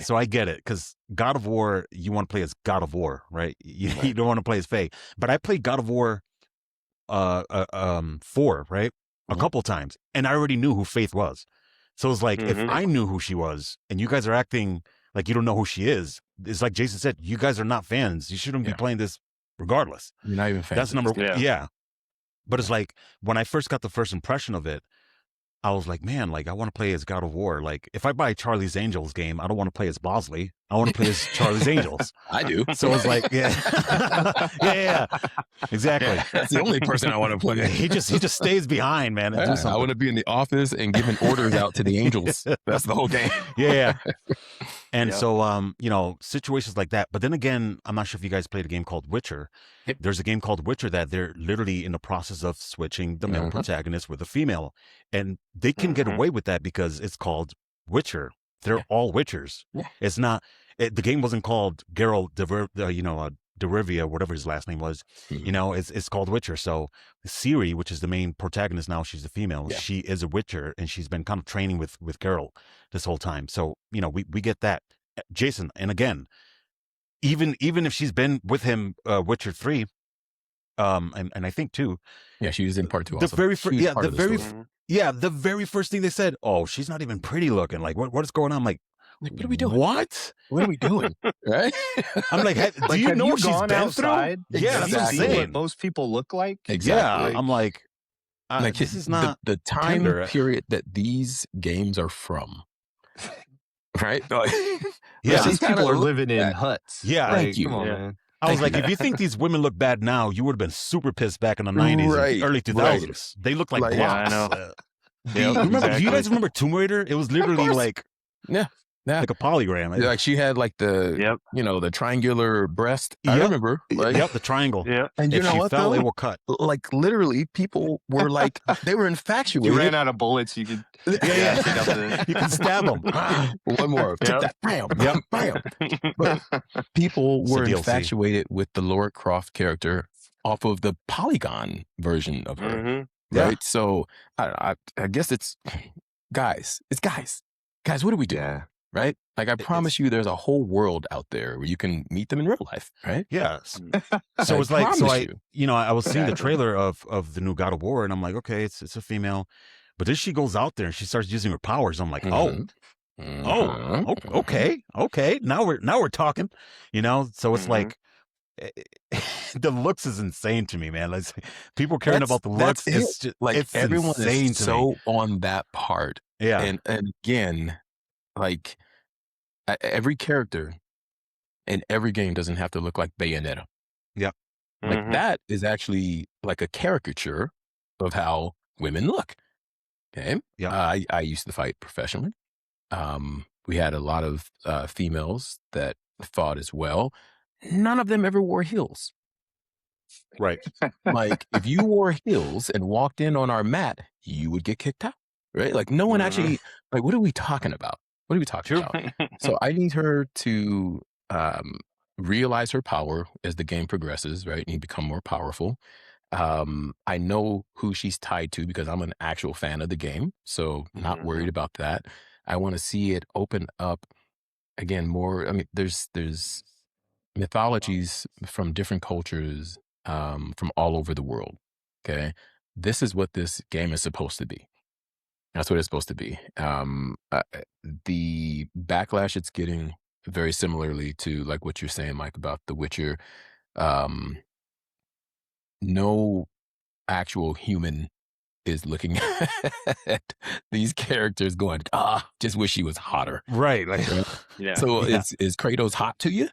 so I get it, because God of War, you want to play as God of War, right? You don't want to play as Faye. But I played God of War 4, right? A couple times, and I already knew who Faith was. So it's like, if I knew who she was and you guys are acting like you don't know who she is, it's like Jason said, you guys are not fans. You shouldn't be playing this regardless. You're not even fans. That's number one. Yeah. But it's like, when I first got the first impression of it, I was like, man, like, I want to play as God of War. Like, if I buy Charlie's Angels game, I don't want to play as Bosley. I want to play as Charlie's Angels. I do. So it's like, yeah, exactly. That's the only person I want to play. He just stays behind, man. And do I want to be in the office and giving orders out to the Angels. That's the whole game. Yeah. And so, situations like that. But then again, I'm not sure if you guys played a game called Witcher. There's a game called Witcher that they're literally in the process of switching the male protagonist with a female. And they can get away with that because it's called Witcher. They're all Witchers. Yeah. It's not, the game wasn't called Geralt de Rivia, whatever his last name was. It's called Witcher. So Ciri, which is the main protagonist now, she's a female. Yeah. She is a Witcher, and she's been kind of training with Geralt this whole time. So, we get that. Jason, and again, even if she's been with him, Witcher 3, and I think 2. Yeah, she was in part 2 also. The very first thing they said, oh, she's not even pretty looking. Like, what is going on? I'm like, what are we doing? What are we doing? Right? I'm like, do you know what she's been outside? Through? Yeah, that's what I'm saying. What most people look like. Exactly. Yeah, I'm like this is not the time period that these games are from. Right? These people are living in huts. Yeah, thank you. Come on, man. I was like, if you think these women look bad now, you would have been super pissed back in the 90s and early 2000s. Right. They look like blocks. Yeah, I know. Do you guys remember Tomb Raider? It was literally like like a polygram. Like she had like the the triangular breast. I remember. Like, the triangle. Yeah. And you know what? Fell, it will cut. Like literally, people were like they were infatuated. You ran out of bullets. You could you can stab them. One more. Take that. Bam. Yep. Bam. But people were infatuated with the Lara Croft character off of the polygon version of her. Right. So I guess it's guys. It's guys. Guys, what do we do? Yeah. Right? Like, I promise you there's a whole world out there where you can meet them in real life, right? Yes. So it's like, I was seeing the trailer of the new God of War, and I'm like, okay, it's a female. But then she goes out there and she starts using her powers. I'm like, okay. Now we're talking, So it's like the looks is insane to me, man. Like, people caring about the looks, it's just like it's everyone insane is to so me. on that part. Yeah, and again, like every character in every game doesn't have to look like Bayonetta. Yep. Like that is actually like a caricature of how women look. Okay. Yep. I used to fight professionally. We had a lot of females that fought as well. None of them ever wore heels. Right. Like if you wore heels and walked in on our mat, you would get kicked out. Right. Like no one actually, like, what are we talking about? What are we talking about? So I need her to realize her power as the game progresses, right? And become more powerful. I know who she's tied to because I'm an actual fan of the game. So not worried about that. I want to see it open up again more. I mean, there's mythologies from different cultures, from all over the world. Okay. This is what this game is supposed to be. That's what it's supposed to be. The backlash it's getting very similarly to like what you're saying, Mike, about The Witcher. No actual human is looking at these characters going, just wish he was hotter. Right. Like, Yeah. So is Kratos hot to you?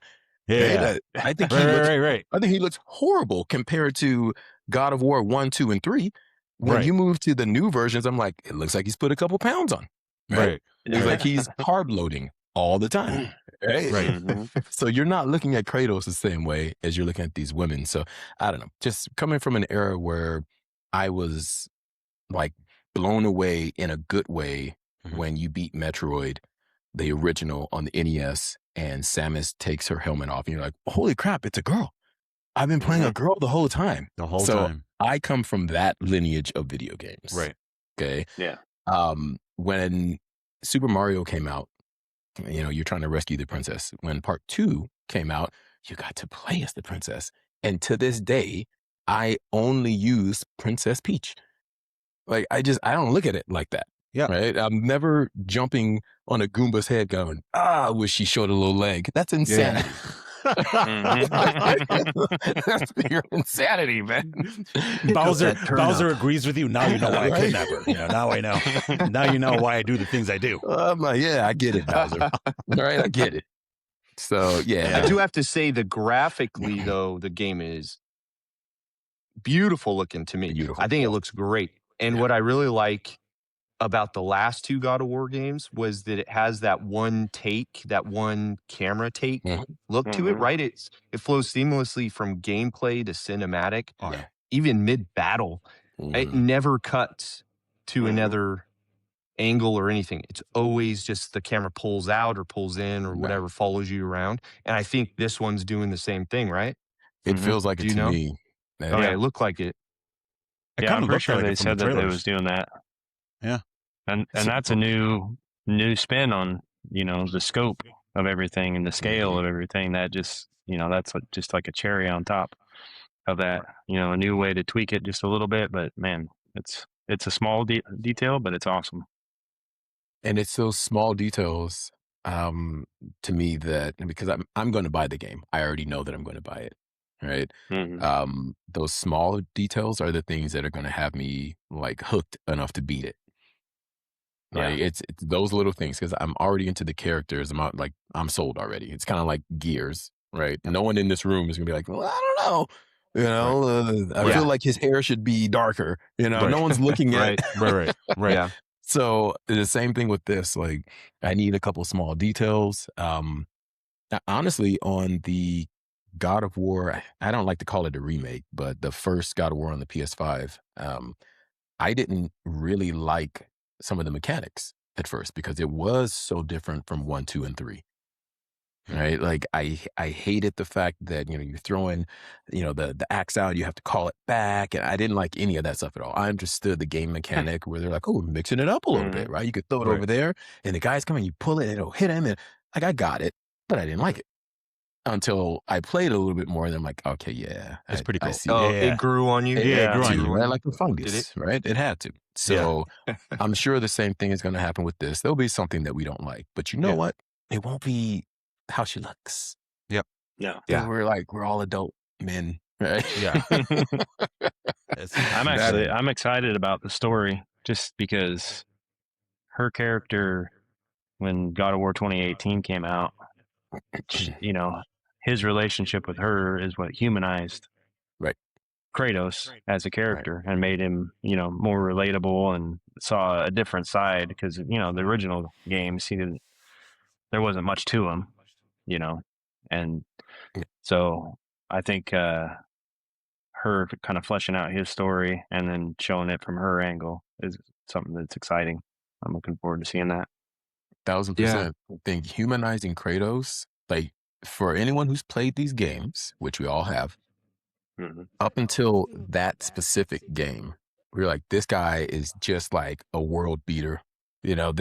yeah. I think Right. I think he looks horrible compared to God of War 1, 2, and 3. When Right. you move to the new versions, I'm like, it looks like he's put a couple pounds on. Right. It's like he's carb loading all the time. Right. So you're not looking at Kratos the same way as you're looking at these women. So I don't know. Just coming from an era where I was like blown away in a good way when you beat Metroid, the original on the NES, and Samus takes her helmet off, and you're like, holy crap, it's a girl. I've been playing a girl the whole time. I come from that lineage of video games. Right. Okay. Yeah. When Super Mario came out, you're trying to rescue the princess. When part 2 came out, you got to play as the princess. And to this day, I only use Princess Peach. Like, I don't look at it like that. Yeah. Right. I'm never jumping on a Goomba's head going, I wish she showed a little leg. That's insanity. That's pure insanity, man. Bowser agrees with you. Now you know why I kidnap her. Now I know. Now you know why I do the things I do. I'm like, yeah, I get it, Bowser. All right, I get it. So yeah. I do have to say that graphically, though, the game is beautiful looking to me. Beautiful. I think it looks great. And what I really like about the last 2 God of War games was that it has that one camera take look to it, right? It flows seamlessly from gameplay to cinematic, even mid-battle. It never cuts to another angle or anything. It's always just the camera pulls out or pulls in or whatever, follows you around. And I think this one's doing the same thing, right? It feels like it to me. Oh, yeah, it looked like it. Yeah, I'm pretty sure they said that it was doing that. Yeah. And that's a new spin on, the scope of everything and the scale of everything. That just, that's just like a cherry on top of that, a new way to tweak it just a little bit. But man, it's a small detail, but it's awesome. And it's those small details to me that, because I'm going to buy the game. I already know that I'm going to buy it. Right. Those small details are the things that are going to have me like hooked enough to beat it. Like it's those little things, because I'm already into the characters. I'm sold already. It's kind of like Gears, right? No one in this room is gonna be like, well, I don't know. I feel like his hair should be darker. No one's looking at right. Yeah. So the same thing with this. Like, I need a couple small details. Honestly, on the God of War, I don't like to call it a remake, but the first God of War on the PS5, I didn't really like some of the mechanics at first because it was so different from 1, 2, and 3. Right? Like I hated the fact that, you're throwing, the axe out, you have to call it back. And I didn't like any of that stuff at all. I understood the game mechanic where they're like, oh, we're mixing it up a little bit, right? You could throw it over there and the guy's coming, you pull it and it'll hit him. And like, I got it, but I didn't like it. until I played a little bit more, and I'm like, okay, yeah, It's pretty I cool. see. Oh, Yeah. it grew on you. It Yeah, it had grew on to, you. right? Like a Did fungus, it? right? It had to. So I'm sure the same thing is going to happen with this. There'll be something that we don't like, but you know Yeah. what? It won't be how she looks. Yep. Yeah. Yeah. We're all adult men, right? Yeah. It's- I'm excited about the story just because her character, when God of War 2018 came out, you know, his relationship with her is what humanized Right. Kratos as a character and made him, you know, more relatable and saw a different side because, you know, the original games, there wasn't much to him, you know, and so I think her kind of fleshing out his story and then showing it from her angle is something that's exciting. I'm looking forward to seeing that. 1000%. I think humanizing Kratos, like for anyone who's played these games, which we all have, up until that specific game, we're like, this guy is just like a world beater. You know,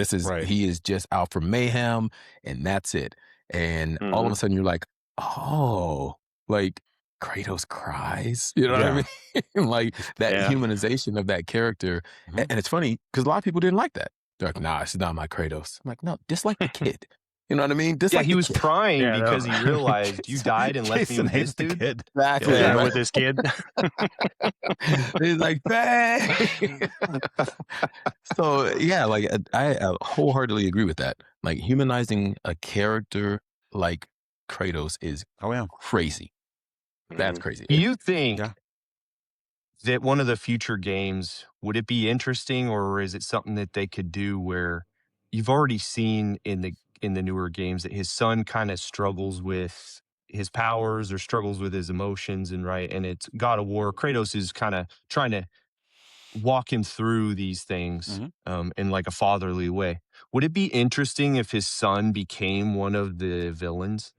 he is just out for mayhem and that's it. And all of a sudden you're like, oh, like Kratos cries. You know what I mean? Like that humanization of that character. And it's funny because a lot of people didn't like that. They're like, nah, it's not my Kratos. I'm like, no, just like the kid. You know what I mean? Just like he was kid. crying because he realized you died and left me Jason with hates this the dude. kid. Exactly. Yeah, right? with this kid. He's like, bang. So yeah, like I wholeheartedly agree with that. Like humanizing a character like Kratos is crazy. That's crazy. Do you think that one of the future games, would it be interesting, or is it something that they could do where you've already seen in the newer games that his son kind of struggles with his powers or struggles with his emotions, and it's God of War. Kratos is kind of trying to walk him through these things in like a fatherly way. Would it be interesting if his son became one of the villains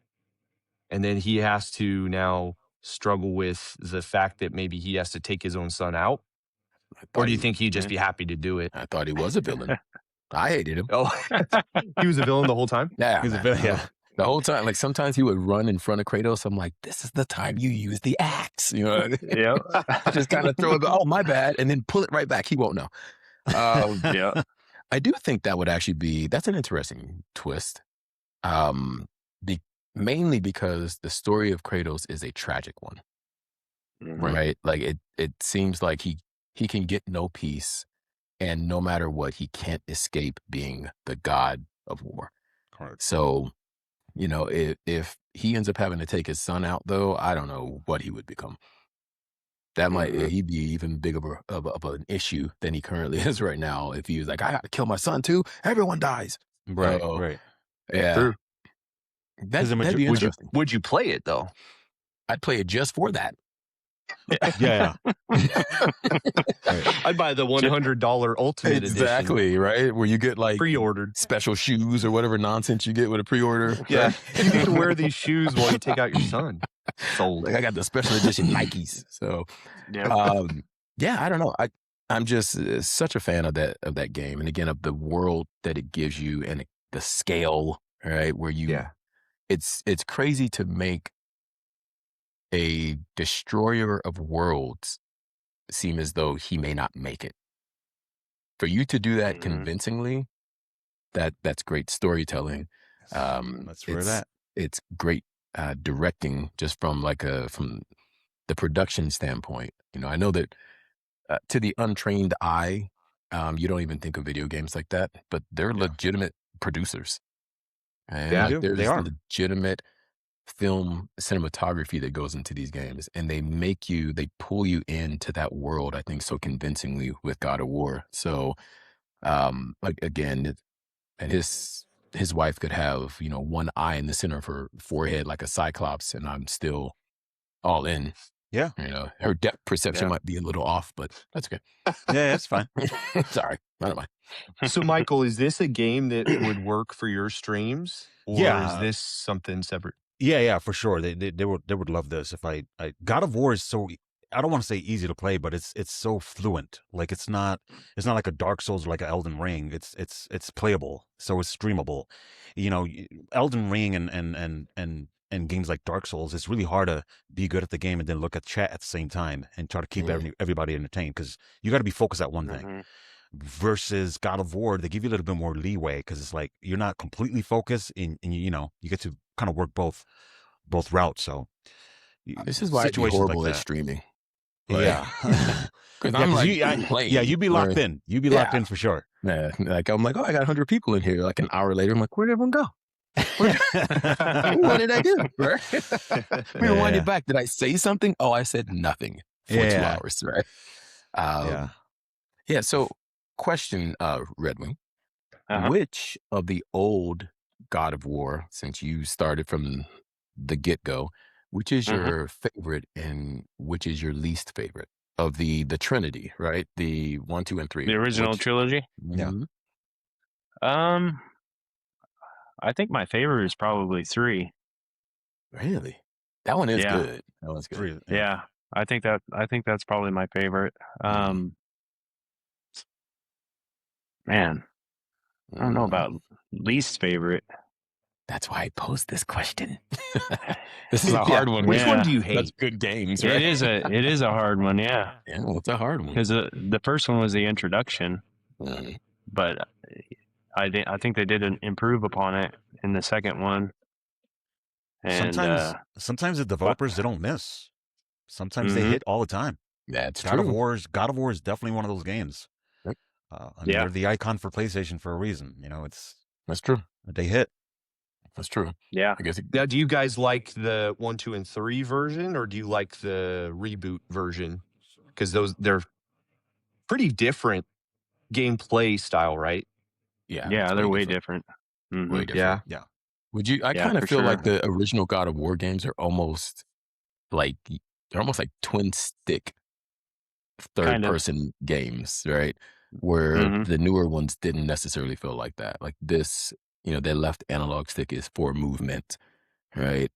and then he has to now struggle with the fact that maybe he has to take his own son out? Or do you think he'd just be happy to do it? I thought he was a villain. I hated him. Oh, he was a villain the whole time? Yeah. He was a villain, yeah. The whole time, like sometimes he would run in front of Kratos. I'm like, this is the time you use the axe. You know what I mean? Yeah. Just kind of throw it, oh, my bad, and then pull it right back. He won't know. Yeah. I do think that would actually that's an interesting twist. Mainly because the story of Kratos is a tragic one. Right? Like it seems like he can get no peace, and no matter what, he can't escape being the god of war. Correct. So, you know, if he ends up having to take his son out, though, I don't know what he would become. That he'd be even bigger of an issue than he currently is right now. If he was like, I got to kill my son too, everyone dies. Right, right. Yeah. True. That'd be interesting. Would you play it though? I'd play it just for that. Yeah. I'd buy the $100 Ultimate Edition. Exactly, right? Where you get like pre-ordered special shoes or whatever nonsense you get with a pre-order. Yeah. You get to wear these shoes while you take out your son. Sold. Like I got the special edition Nikes. So yeah, I don't know. I'm just such a fan of that game. And again, of the world that it gives you and the scale, right? Where it's crazy to make a destroyer of worlds seem as though he may not make it. For you to do that convincingly, that's great storytelling. That's where that. It's great directing, just from from the production standpoint. You know, I know that to the untrained eye, you don't even think of video games like that, but they're legitimate producers. And Yeah, there's they are. legitimate film cinematography that goes into these games, and they pull you into that world, I think, so convincingly with God of War. So like again, and his wife could have, you know, one eye in the center of her forehead like a cyclops, and I'm still all in. Yeah. You know, her depth perception might be a little off, but that's okay. Yeah, it's fine. Sorry, I don't mind. So Michael, is this a game that would work for your streams? Or is this something separate? Yeah, for sure. They would love this. If I God of War is so, I don't want to say easy to play, but it's so fluent. Like it's not like a Dark Souls or like an Elden Ring. It's playable, so it's streamable. You know, Elden Ring and in games like Dark Souls, it's really hard to be good at the game and then look at chat at the same time and try to keep everybody entertained, because you got to be focused at one thing. Versus God of War, they give you a little bit more leeway because it's like you're not completely focused, and you get to kind of work both routes. So this is why I'd be horrible at streaming. Like, yeah, because I'm like playing. Yeah, you'd be locked in. You'd be locked in for sure. Yeah, like I'm like, oh, I got 100 people in here. Like an hour later, I'm like, where'd everyone go? What did I do? Right? Rewind it back. Did I say something? Oh, I said nothing for 2 hours. Right? Yeah. So, question, Red Wing, which of the old God of War, since you started from the get-go, which is your favorite and which is your least favorite of the Trinity, right? The 1, 2, and 3. The original trilogy? Yeah. I think my favorite is probably 3. Really? That one is good. That one's good. 3, yeah. I think that's probably my favorite. Man, I don't know about least favorite. That's why I posed this question. This is a hard one. Which one do you hate? That's good games, right? It is a hard one, yeah. Yeah, well, it's a hard one. Because the first one was the introduction, but I think they did improve upon it in the second one. And sometimes the developers, they don't miss. Sometimes they hit all the time. That's God true. God of War is definitely one of those games. They're the icon for PlayStation for a reason. That's true. They hit. That's true. Yeah. I guess. Now, do you guys like the 1, 2, and 3 version, or do you like the reboot version? Because they're pretty different gameplay style, right? Yeah. Yeah, they're way different. Way different. Yeah. Would you? I kind of feel like the original God of War games are almost like twin stick third person games, right? Where the newer ones didn't necessarily feel like that. Like this, their left analog stick is for movement, right?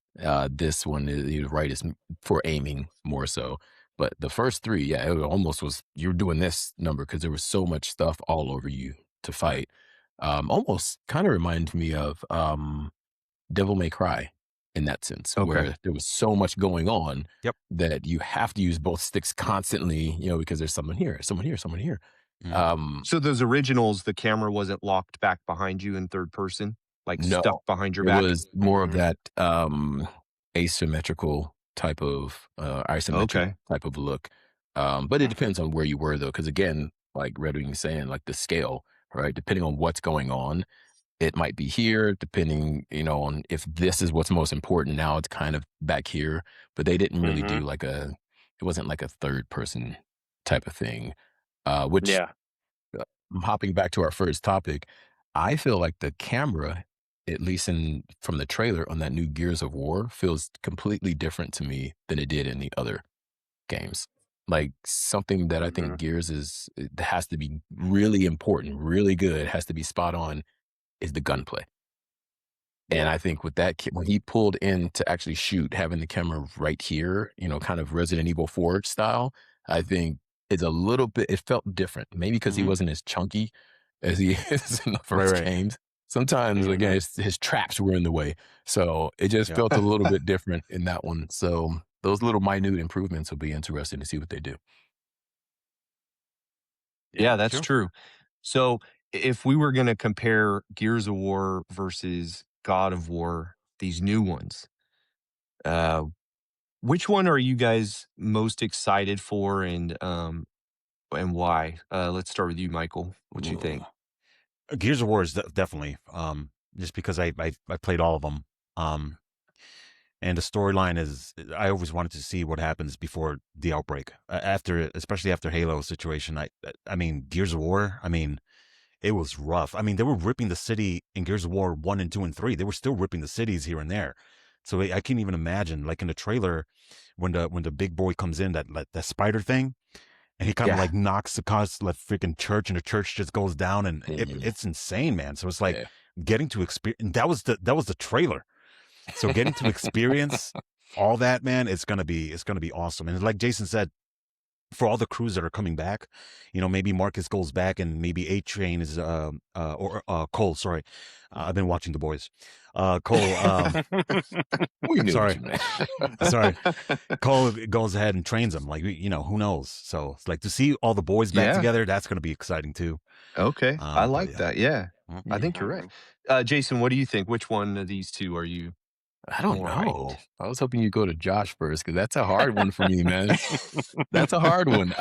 This one is right is for aiming more so. But the first 3, it almost was you're doing this number because there was so much stuff all over you to fight. Almost kind of reminds me of Devil May Cry in that sense, where there was so much going on that you have to use both sticks constantly, because there's someone here, someone here, someone here. So those originals, the camera wasn't locked back behind you in third person, like stuck behind your back? It was more of that asymmetrical type of isometric type of look. But it depends on where you were, though, because again, like Red Wing was saying, like the scale, right? Depending on what's going on, it might be here, depending, on if this is what's most important. Now it's kind of back here, but they didn't really do it wasn't like a third person type of thing, which hopping back to our first topic, I feel like the camera, at least from the trailer on that new Gears of War, feels completely different to me than it did in the other games. Like something that I think Gears has to be really important, really good, has to be spot on, is the gunplay. And I think with that, when he pulled in to actually shoot, having the camera right here, kind of Resident Evil 4 style, I think it's a little bit, it felt different. Maybe because he wasn't as chunky as he is in the first games. Sometimes, again, his traps were in the way. So it just felt a little bit different in that one. So those little minute improvements will be interesting to see what they do. Yeah, that's true. So if we were going to compare Gears of War versus God of War, these new ones, which one are you guys most excited for, and why? Let's start with you, Michael. What do you think? Gears of War is definitely just because I played all of them, and the storyline is, I always wanted to see what happens before the outbreak, especially after Halo situation. I mean, Gears of War, it was rough. They were ripping the city in Gears of War 1 and 2 and 3. They were still ripping the cities here and there. So I can't even imagine, like in the trailer, when the big boy comes in, that spider thing, and he kind of like knocks across the freaking church, and the church just goes down, and it's insane, man. So it's like getting to experience, and that was the trailer. So getting to experience all that, man, it's gonna be awesome. And like Jason said, for all the crews that are coming back, maybe Marcus goes back and maybe A-Train is or Cole, sorry. I've been watching The Boys. Cole, We knew what sorry, you meant. sorry. Cole goes ahead and trains them. Like, who knows? So it's like to see all the boys back Yeah. together, that's going to be exciting too. Okay. I But like yeah. that. Yeah. Mhm. I think you're right. Jason, what do you think? Which one of these two are you I don't more know. hyped? I was hoping you go to Josh first because that's a hard one for me, man. That's a hard one.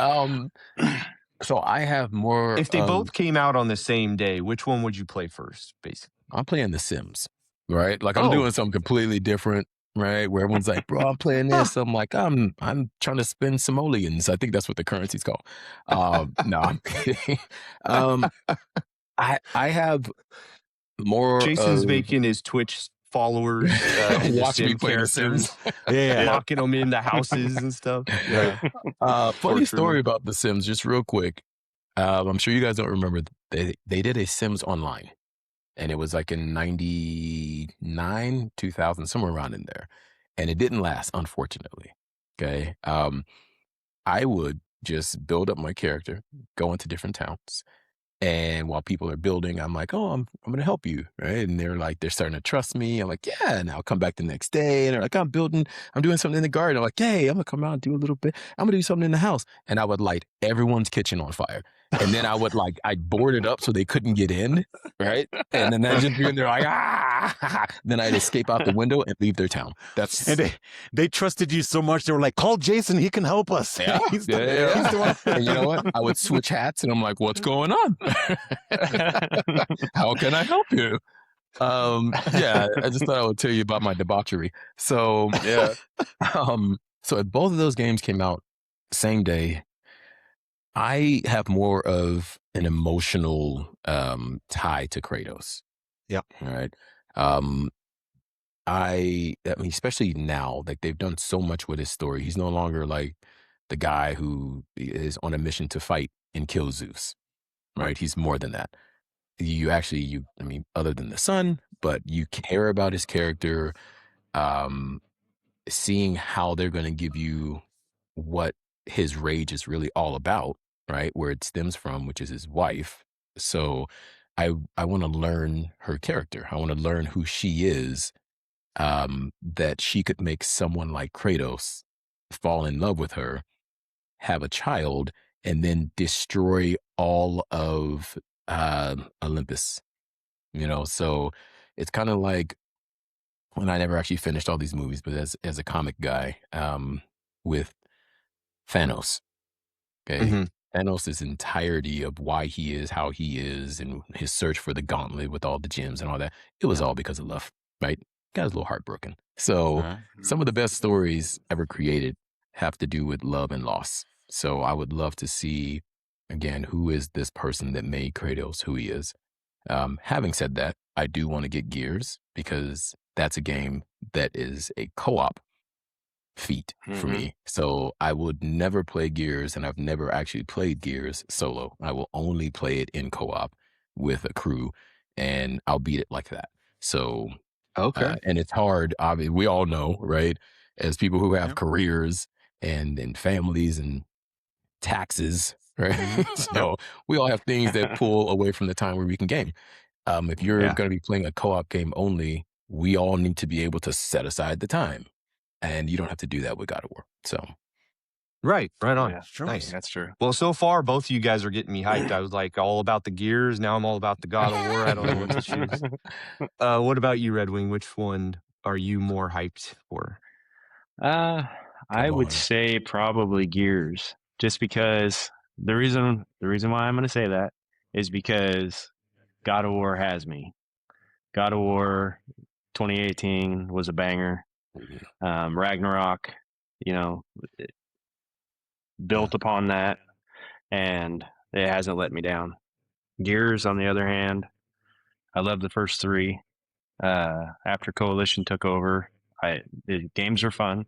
So I have more If they of both came out on the same day, which one would you play first, basically? I'm playing The Sims, right? Like I'm Oh. doing something completely different, right? Where everyone's like, "Bro, I'm playing this." I'm like, I'm trying to spend simoleons. I think that's what the currency's called. No, I'm kidding. I have more Jason's of making his Twitch followers into watch me sim play The Sims. characters, Yeah. locking them into houses and stuff. Yeah. Funny Torturing story 'em. about The Sims, just real quick. I'm sure you guys don't remember. They did a Sims Online, and it was like in 99, 2000, somewhere around in there. And it didn't last, unfortunately. Okay. I would just build up my character, go into different towns. And while people are building, I'm like, oh, I'm going to help you. Right. And they're starting to trust me. I'm like, yeah. And I'll come back the next day. And they're like, I'm doing something in the garden. I'm like, hey, I'm going to come out and do a little bit. I'm going to do something in the house. And I would light everyone's kitchen on fire. And then I'd board it up so they couldn't get in. Right. And then I'd just be in there like, ah. Then I'd escape out the window and leave their town. That's. And they trusted you so much. They were like, call Jason. He can help us. Yeah. He's Yeah. the one. And you know what? I would switch hats and I'm like, what's going on? How can I help you? Yeah, I just thought I would tell you about my debauchery. So yeah. So if both of those games came out same day, I have more of an emotional tie to Kratos. Yeah. All right. I mean, especially now, like they've done so much with his story. He's no longer like the guy who is on a mission to fight and kill Zeus. Right? He's more than that. I mean, other than the son, but you care about his character, seeing how they're going to give you what his rage is really all about, right? Where it stems from, which is his wife. So I want to learn her character. I want to learn who she is, that she could make someone like Kratos fall in love with her, have a child, and then destroy all of Olympus. So it's kind of like when I never actually finished all these movies, but as a comic guy, with Thanos. Okay. Mhm. Thanos' entirety of why he is how he is and his search for the gauntlet with all the gems and all that, it was all because of love, right? Got his little heart broken. So some of the best stories ever created have to do with love and loss. So I would love to see, again, who is this person that made Kratos who he is. Having said that, I do want to get Gears because that's a game that is a co-op feat for me. So I would never play Gears, and I've never actually played Gears solo. I will only play it in co-op with a crew, and I'll beat it like that. So, Okay. and it's hard. Obviously, we all know, right? As people who have Yep. careers and families and taxes, right? Mhm. So we all have things that pull away from the time where we can game. If you're Yeah. going to be playing a co-op game only, we all need to be able to set aside the time. And you don't have to do that with God of War. So Right on. Yeah, Sure. Nice. that's true. Well, so far, both of you guys are getting me hyped. I was like all about the Gears. Now I'm all about the God of War. I don't know what to choose. What about you, Red Wing? Which one are you more hyped for? I would on. say probably Gears, just because the reason why I'm going to say that is because God of War has me. God of War 2018 was a banger. Ragnarok, it built upon that, and it hasn't let me down. Gears, on the other hand, I love the first three. After Coalition took over, the games are fun,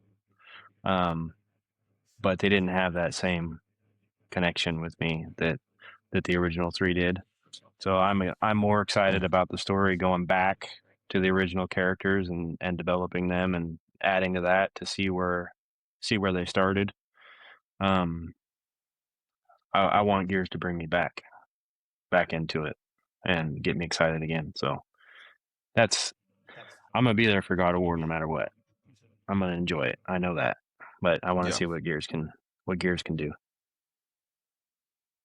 but they didn't have that same connection with me that the original three did. So I'm more excited about the story going back to the original characters and developing them and adding to that to see where they started. I want Gears to bring me back into it and get me excited again. So I'm gonna be there for God of War no matter what. I'm gonna enjoy it. I know that, but I want to Yeah. see what Gears can do.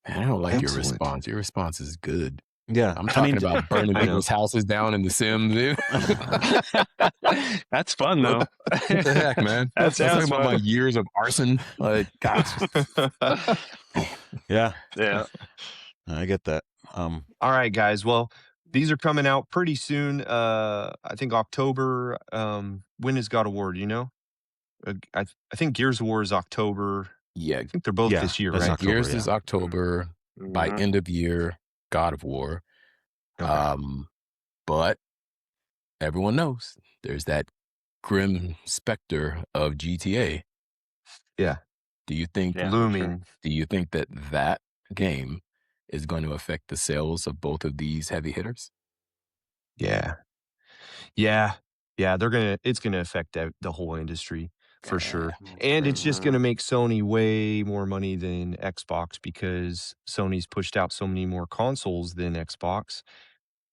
Man, I don't like your Excellent. response. Your response is good. Yeah, I'm talking about burning I know. people's houses down in The Sims, dude. That's fun though. What the heck, man? That I'm talking sounds about my fun. years of arson. Like, gosh. yeah, Yeah. I get that. All right, guys. Well, these are coming out pretty soon. I think October. When is God of War? Do you know? I think Gears of War is October. Yeah, I think they're both Yeah, this year, that's right? October, Gears is October. By Mhm. end of year, God of War. Okay. But everyone knows there's that grim specter of GTA. Yeah. Do you think Yeah, for sure. Looming. Do you think that game is going to affect the sales of both of these heavy hitters? Yeah. Yeah. Yeah. It's gonna affect the whole industry for sure. And it's just gonna make Sony way more money than Xbox because Sony's pushed out so many more consoles than Xbox.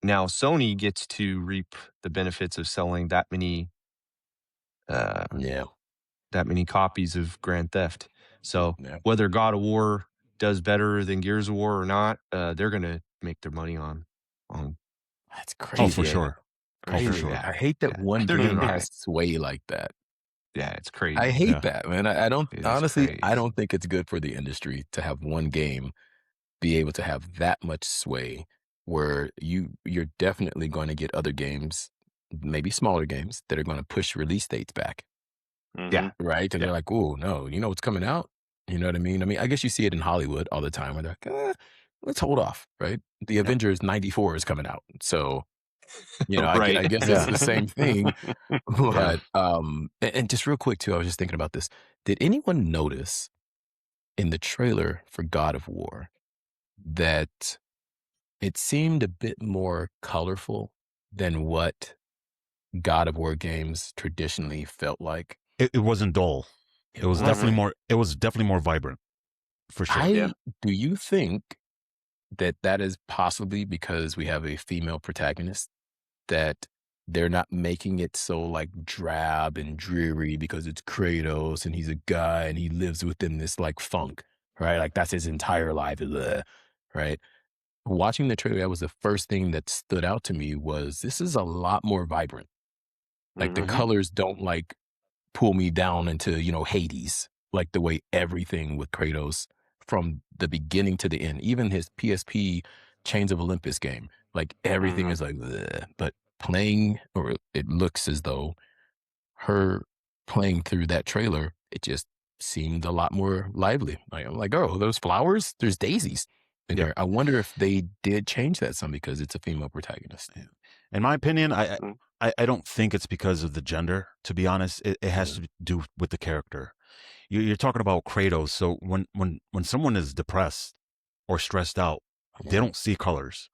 Now Sony gets to reap the benefits of selling that many Yeah. copies of Grand Theft. So Yeah. whether God of War does better than Gears of War or not, they're gonna make their money on That's crazy. Oh, for GTA. sure. Oh, for Crazy. sure. Yeah. I hate that Yeah. one They're game doing all has right. sway like that. Yeah, it's crazy. I hate Yeah. that, man. I don't It is honestly. I crazy. don't think it's good for the industry to have one game be able to have that much sway, where you're definitely going to get other games, maybe smaller games, that are going to push release dates back, Yeah. right? And Yeah. they're like, "Oh no, you know what's coming out." You know what I mean? I guess you see it in Hollywood all the time, where they're like, "Let's hold off." Right? The Avengers '94 is coming out, so Right. I guess Yeah. it's the same thing. Yeah. But and just real quick too, I was just thinking about this. Did anyone notice in the trailer for God of War that it seemed a bit more colorful than what God of War games traditionally felt like? It wasn't dull. It was definitely wasn't. more. It was definitely more vibrant, for sure. Do you think that is possibly because we have a female protagonist, that they're not making it so like drab and dreary because it's Kratos and he's a guy and he lives within this like funk, right? Like that's his entire life, right? Watching the trailer, that was the first thing that stood out to me was this is a lot more vibrant. Like the colors don't like pull me down into, Hades, like the way everything with Kratos from the beginning to the end, even his PSP Chains of Olympus game, like everything is like, bleh. But playing, or it looks as though her playing through that trailer, it just seemed a lot more lively. Like, I'm like, oh, those flowers, there's daisies in Yeah. here. I wonder if they did change that some because it's a female protagonist. In my opinion, I don't think it's because of the gender. To be honest, it has to do with the character. You're talking about Kratos. So when someone is depressed or stressed out, they don't see colors.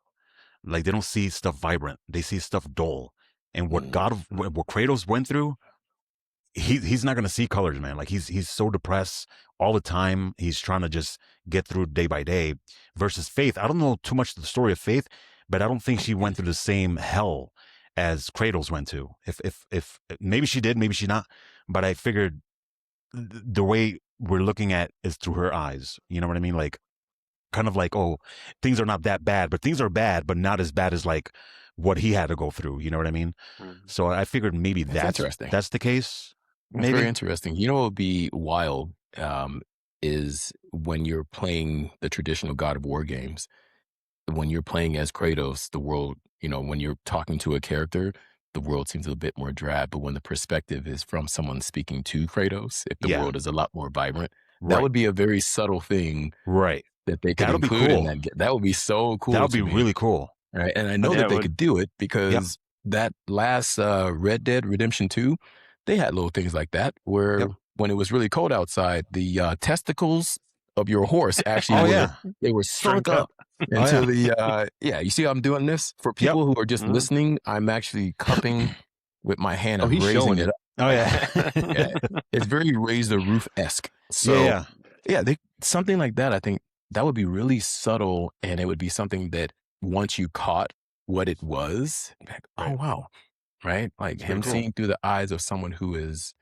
Like they don't see stuff vibrant. They see stuff dull. And what Kratos went through, he's not gonna see colors, man. Like he's so depressed all the time. He's trying to just get through day by day. Versus Faith, I don't know too much of the story of Faith, but I don't think she went through the same hell as Kratos went to. If maybe she did, maybe she not. But I figured the way we're looking at is through her eyes. You know what I mean? Like kind of like, oh, things are not that bad, but things are bad, but not as bad as like what he had to go through. You know what I mean? So I figured maybe that's interesting. That's the case. It's Maybe. very interesting. You know what would be wild is when you're playing the traditional God of War games, when you're playing as Kratos, the world, when you're talking to a character, the world seems a bit more drab. But when the perspective is from someone speaking to Kratos, if the world is a lot more vibrant, that would be a very subtle thing, right? That they could That'll be include cool. in that. That would be so cool. That would be really cool. Right? And I know that they could do it because that last Red Dead Redemption 2, they had little things like that where when it was really cold outside, the testicles of your horse actually they were shrunk up into the you see how I'm doing this? For people who are just listening, I'm actually cupping with my hand. I'm he's raising showing it up. Oh yeah. It's very Raise the Roof-esque. So yeah, something like that I think that would be really subtle, and it would be something that once you caught what it was, like, oh, Right. wow, right? Like him cool. seeing through the eyes of someone who is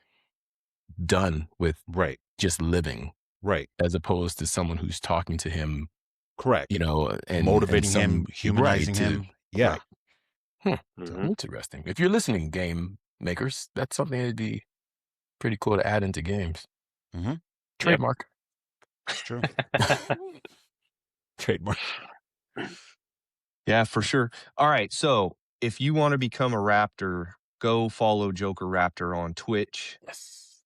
done with Right. just living, Right. as opposed to someone who's talking to him, Correct. and Motivating some him, humanizing right, him. Yeah. right. So Mhm. interesting. If you're listening, game makers, that's something that'd be pretty cool to add into games. Mhm. Trademark. It's true. Trademark. Yeah, for sure. All right. So if you want to become a Raptor, go follow Joker Raptor on Twitch. Yes.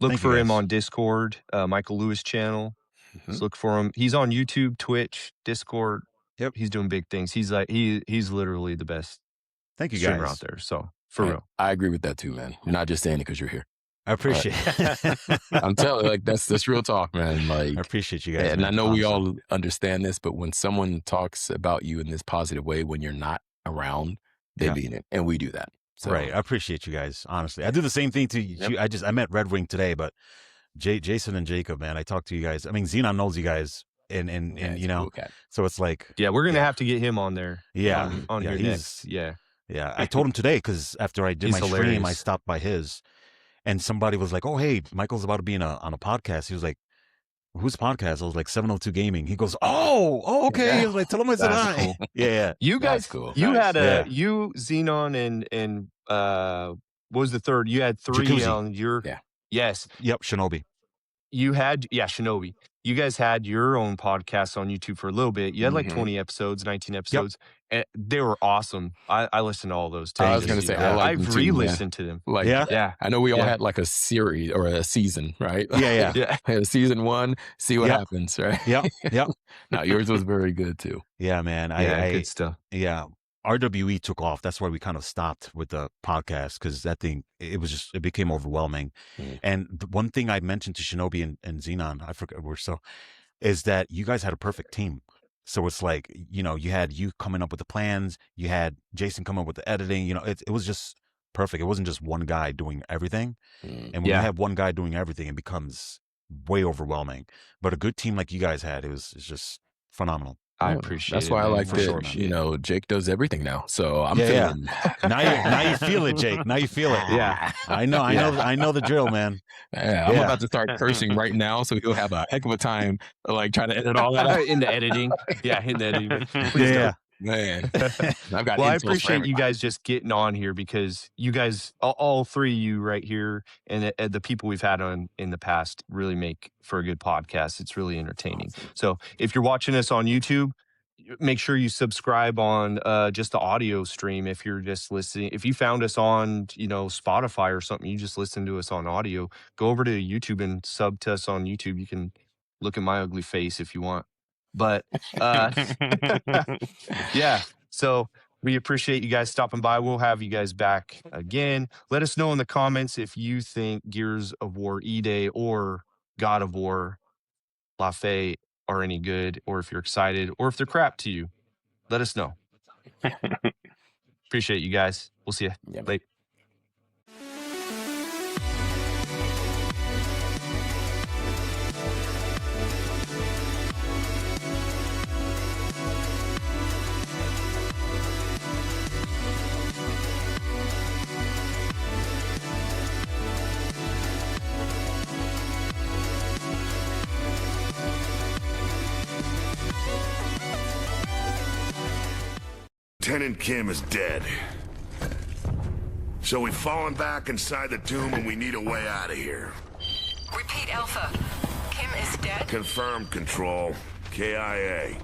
Look Thank you, for him guys. on Discord, Michael Lewis channel. Mhm. Just look for him. He's on YouTube, Twitch, Discord. Yep. He's doing big things. He's like he's literally the best Thank you, streamer guys. out there. So for real. I agree with that too, man. You're not just saying it because you're here. I appreciate it. I'm telling you, like that's real talk, man. Like, I appreciate you guys. and I man, know we honestly. all understand this, but when someone talks about you in this positive way when you're not around, they Yeah. mean it, and we do that. So, Right. I appreciate you guys. Honestly, I do the same thing to you. I met Red Wing today, but Jason and Jacob, man, I talked to you guys. I mean, Xenon knows you guys, and yeah, you he's a know, cool cat. so it's like, Yeah, we're gonna have to get him on there. Yeah. On Yeah, here he's- next. Yeah. yeah. I told him today because after I did He's my stream, I hilarious. stopped by his, and somebody was like, "Oh, hey, Michael's about to be on a podcast." He was like, "Whose podcast?" I was like, 702 Gaming. He goes, "Oh, okay." He was like, "Tell him I said That's hi." cool. Yeah. You That's guys, cool. you Nice. had Yeah. you Xenon and what was the third? You had 3 Jacuzzi. on your Yeah. Yes. Yep. Shinobi. You had Shinobi. You guys had your own podcast on YouTube for a little bit. You had like Mhm. 20 episodes, 19 episodes. And they were awesome. I listened to all those too. I was Thank gonna you. say Yeah. I like I've them too, man. re-listened to them. Like, Yeah. Yeah. I know we all Yeah. had like a series or a season, right? Yeah. Yeah. Had season 1, see what Yep. happens, right? Yep. Yep. No, yours was very good too. Yeah, man. Yeah, I good stuff. yeah. RWE took off. That's why we kind of stopped with the podcast because that thing, it became overwhelming. Mm. And the one thing I mentioned to Shinobi and Xenon, I forgot is that you guys had a perfect team. So it's like, you had you coming up with the plans, you had Jason come up with the editing, it was just perfect. It wasn't just one guy doing everything. Mm. And when you have one guy doing everything, it becomes way overwhelming. But a good team like you guys had, it's just phenomenal. I Yeah, appreciate that's it. why I man. like For that. sure, man. Jake does everything now, so I'm Yeah, feeling. Now you feel it, Jake. Now you feel it. Yeah. I know the drill, man. Yeah, I'm Yeah. about to start cursing right now, so he'll have a heck of a time, like trying to edit all that out. In the editing. Yeah, in the editing. Yeah. Man, I've got. Well, I insults for appreciate you everybody. guys just getting on here because you guys, all 3 of you right here, and the people we've had on in the past really make for a good podcast. It's really entertaining. Awesome. So if you're watching us on YouTube, make sure you subscribe on just the audio stream. If you're just listening, if you found us on Spotify or something, you just listen to us on audio, go over to YouTube and sub to us on YouTube. You can look at my ugly face if you want. But yeah, so we appreciate you guys stopping by. We'll have you guys back again. Let us know in the comments if you think Gears of War E-Day or God of War La Fate are any good, or if you're excited, or if they're crap to you. Let us know. Appreciate you guys. We'll see you Yeah, man. later. Lieutenant Kim is dead. So we've fallen back inside the tomb and we need a way out of here. Repeat, Alpha. Kim is dead? Confirmed, Control. KIA.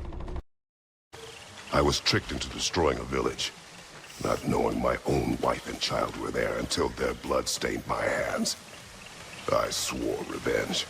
I was tricked into destroying a village, not knowing my own wife and child were there until their blood stained my hands. I swore revenge.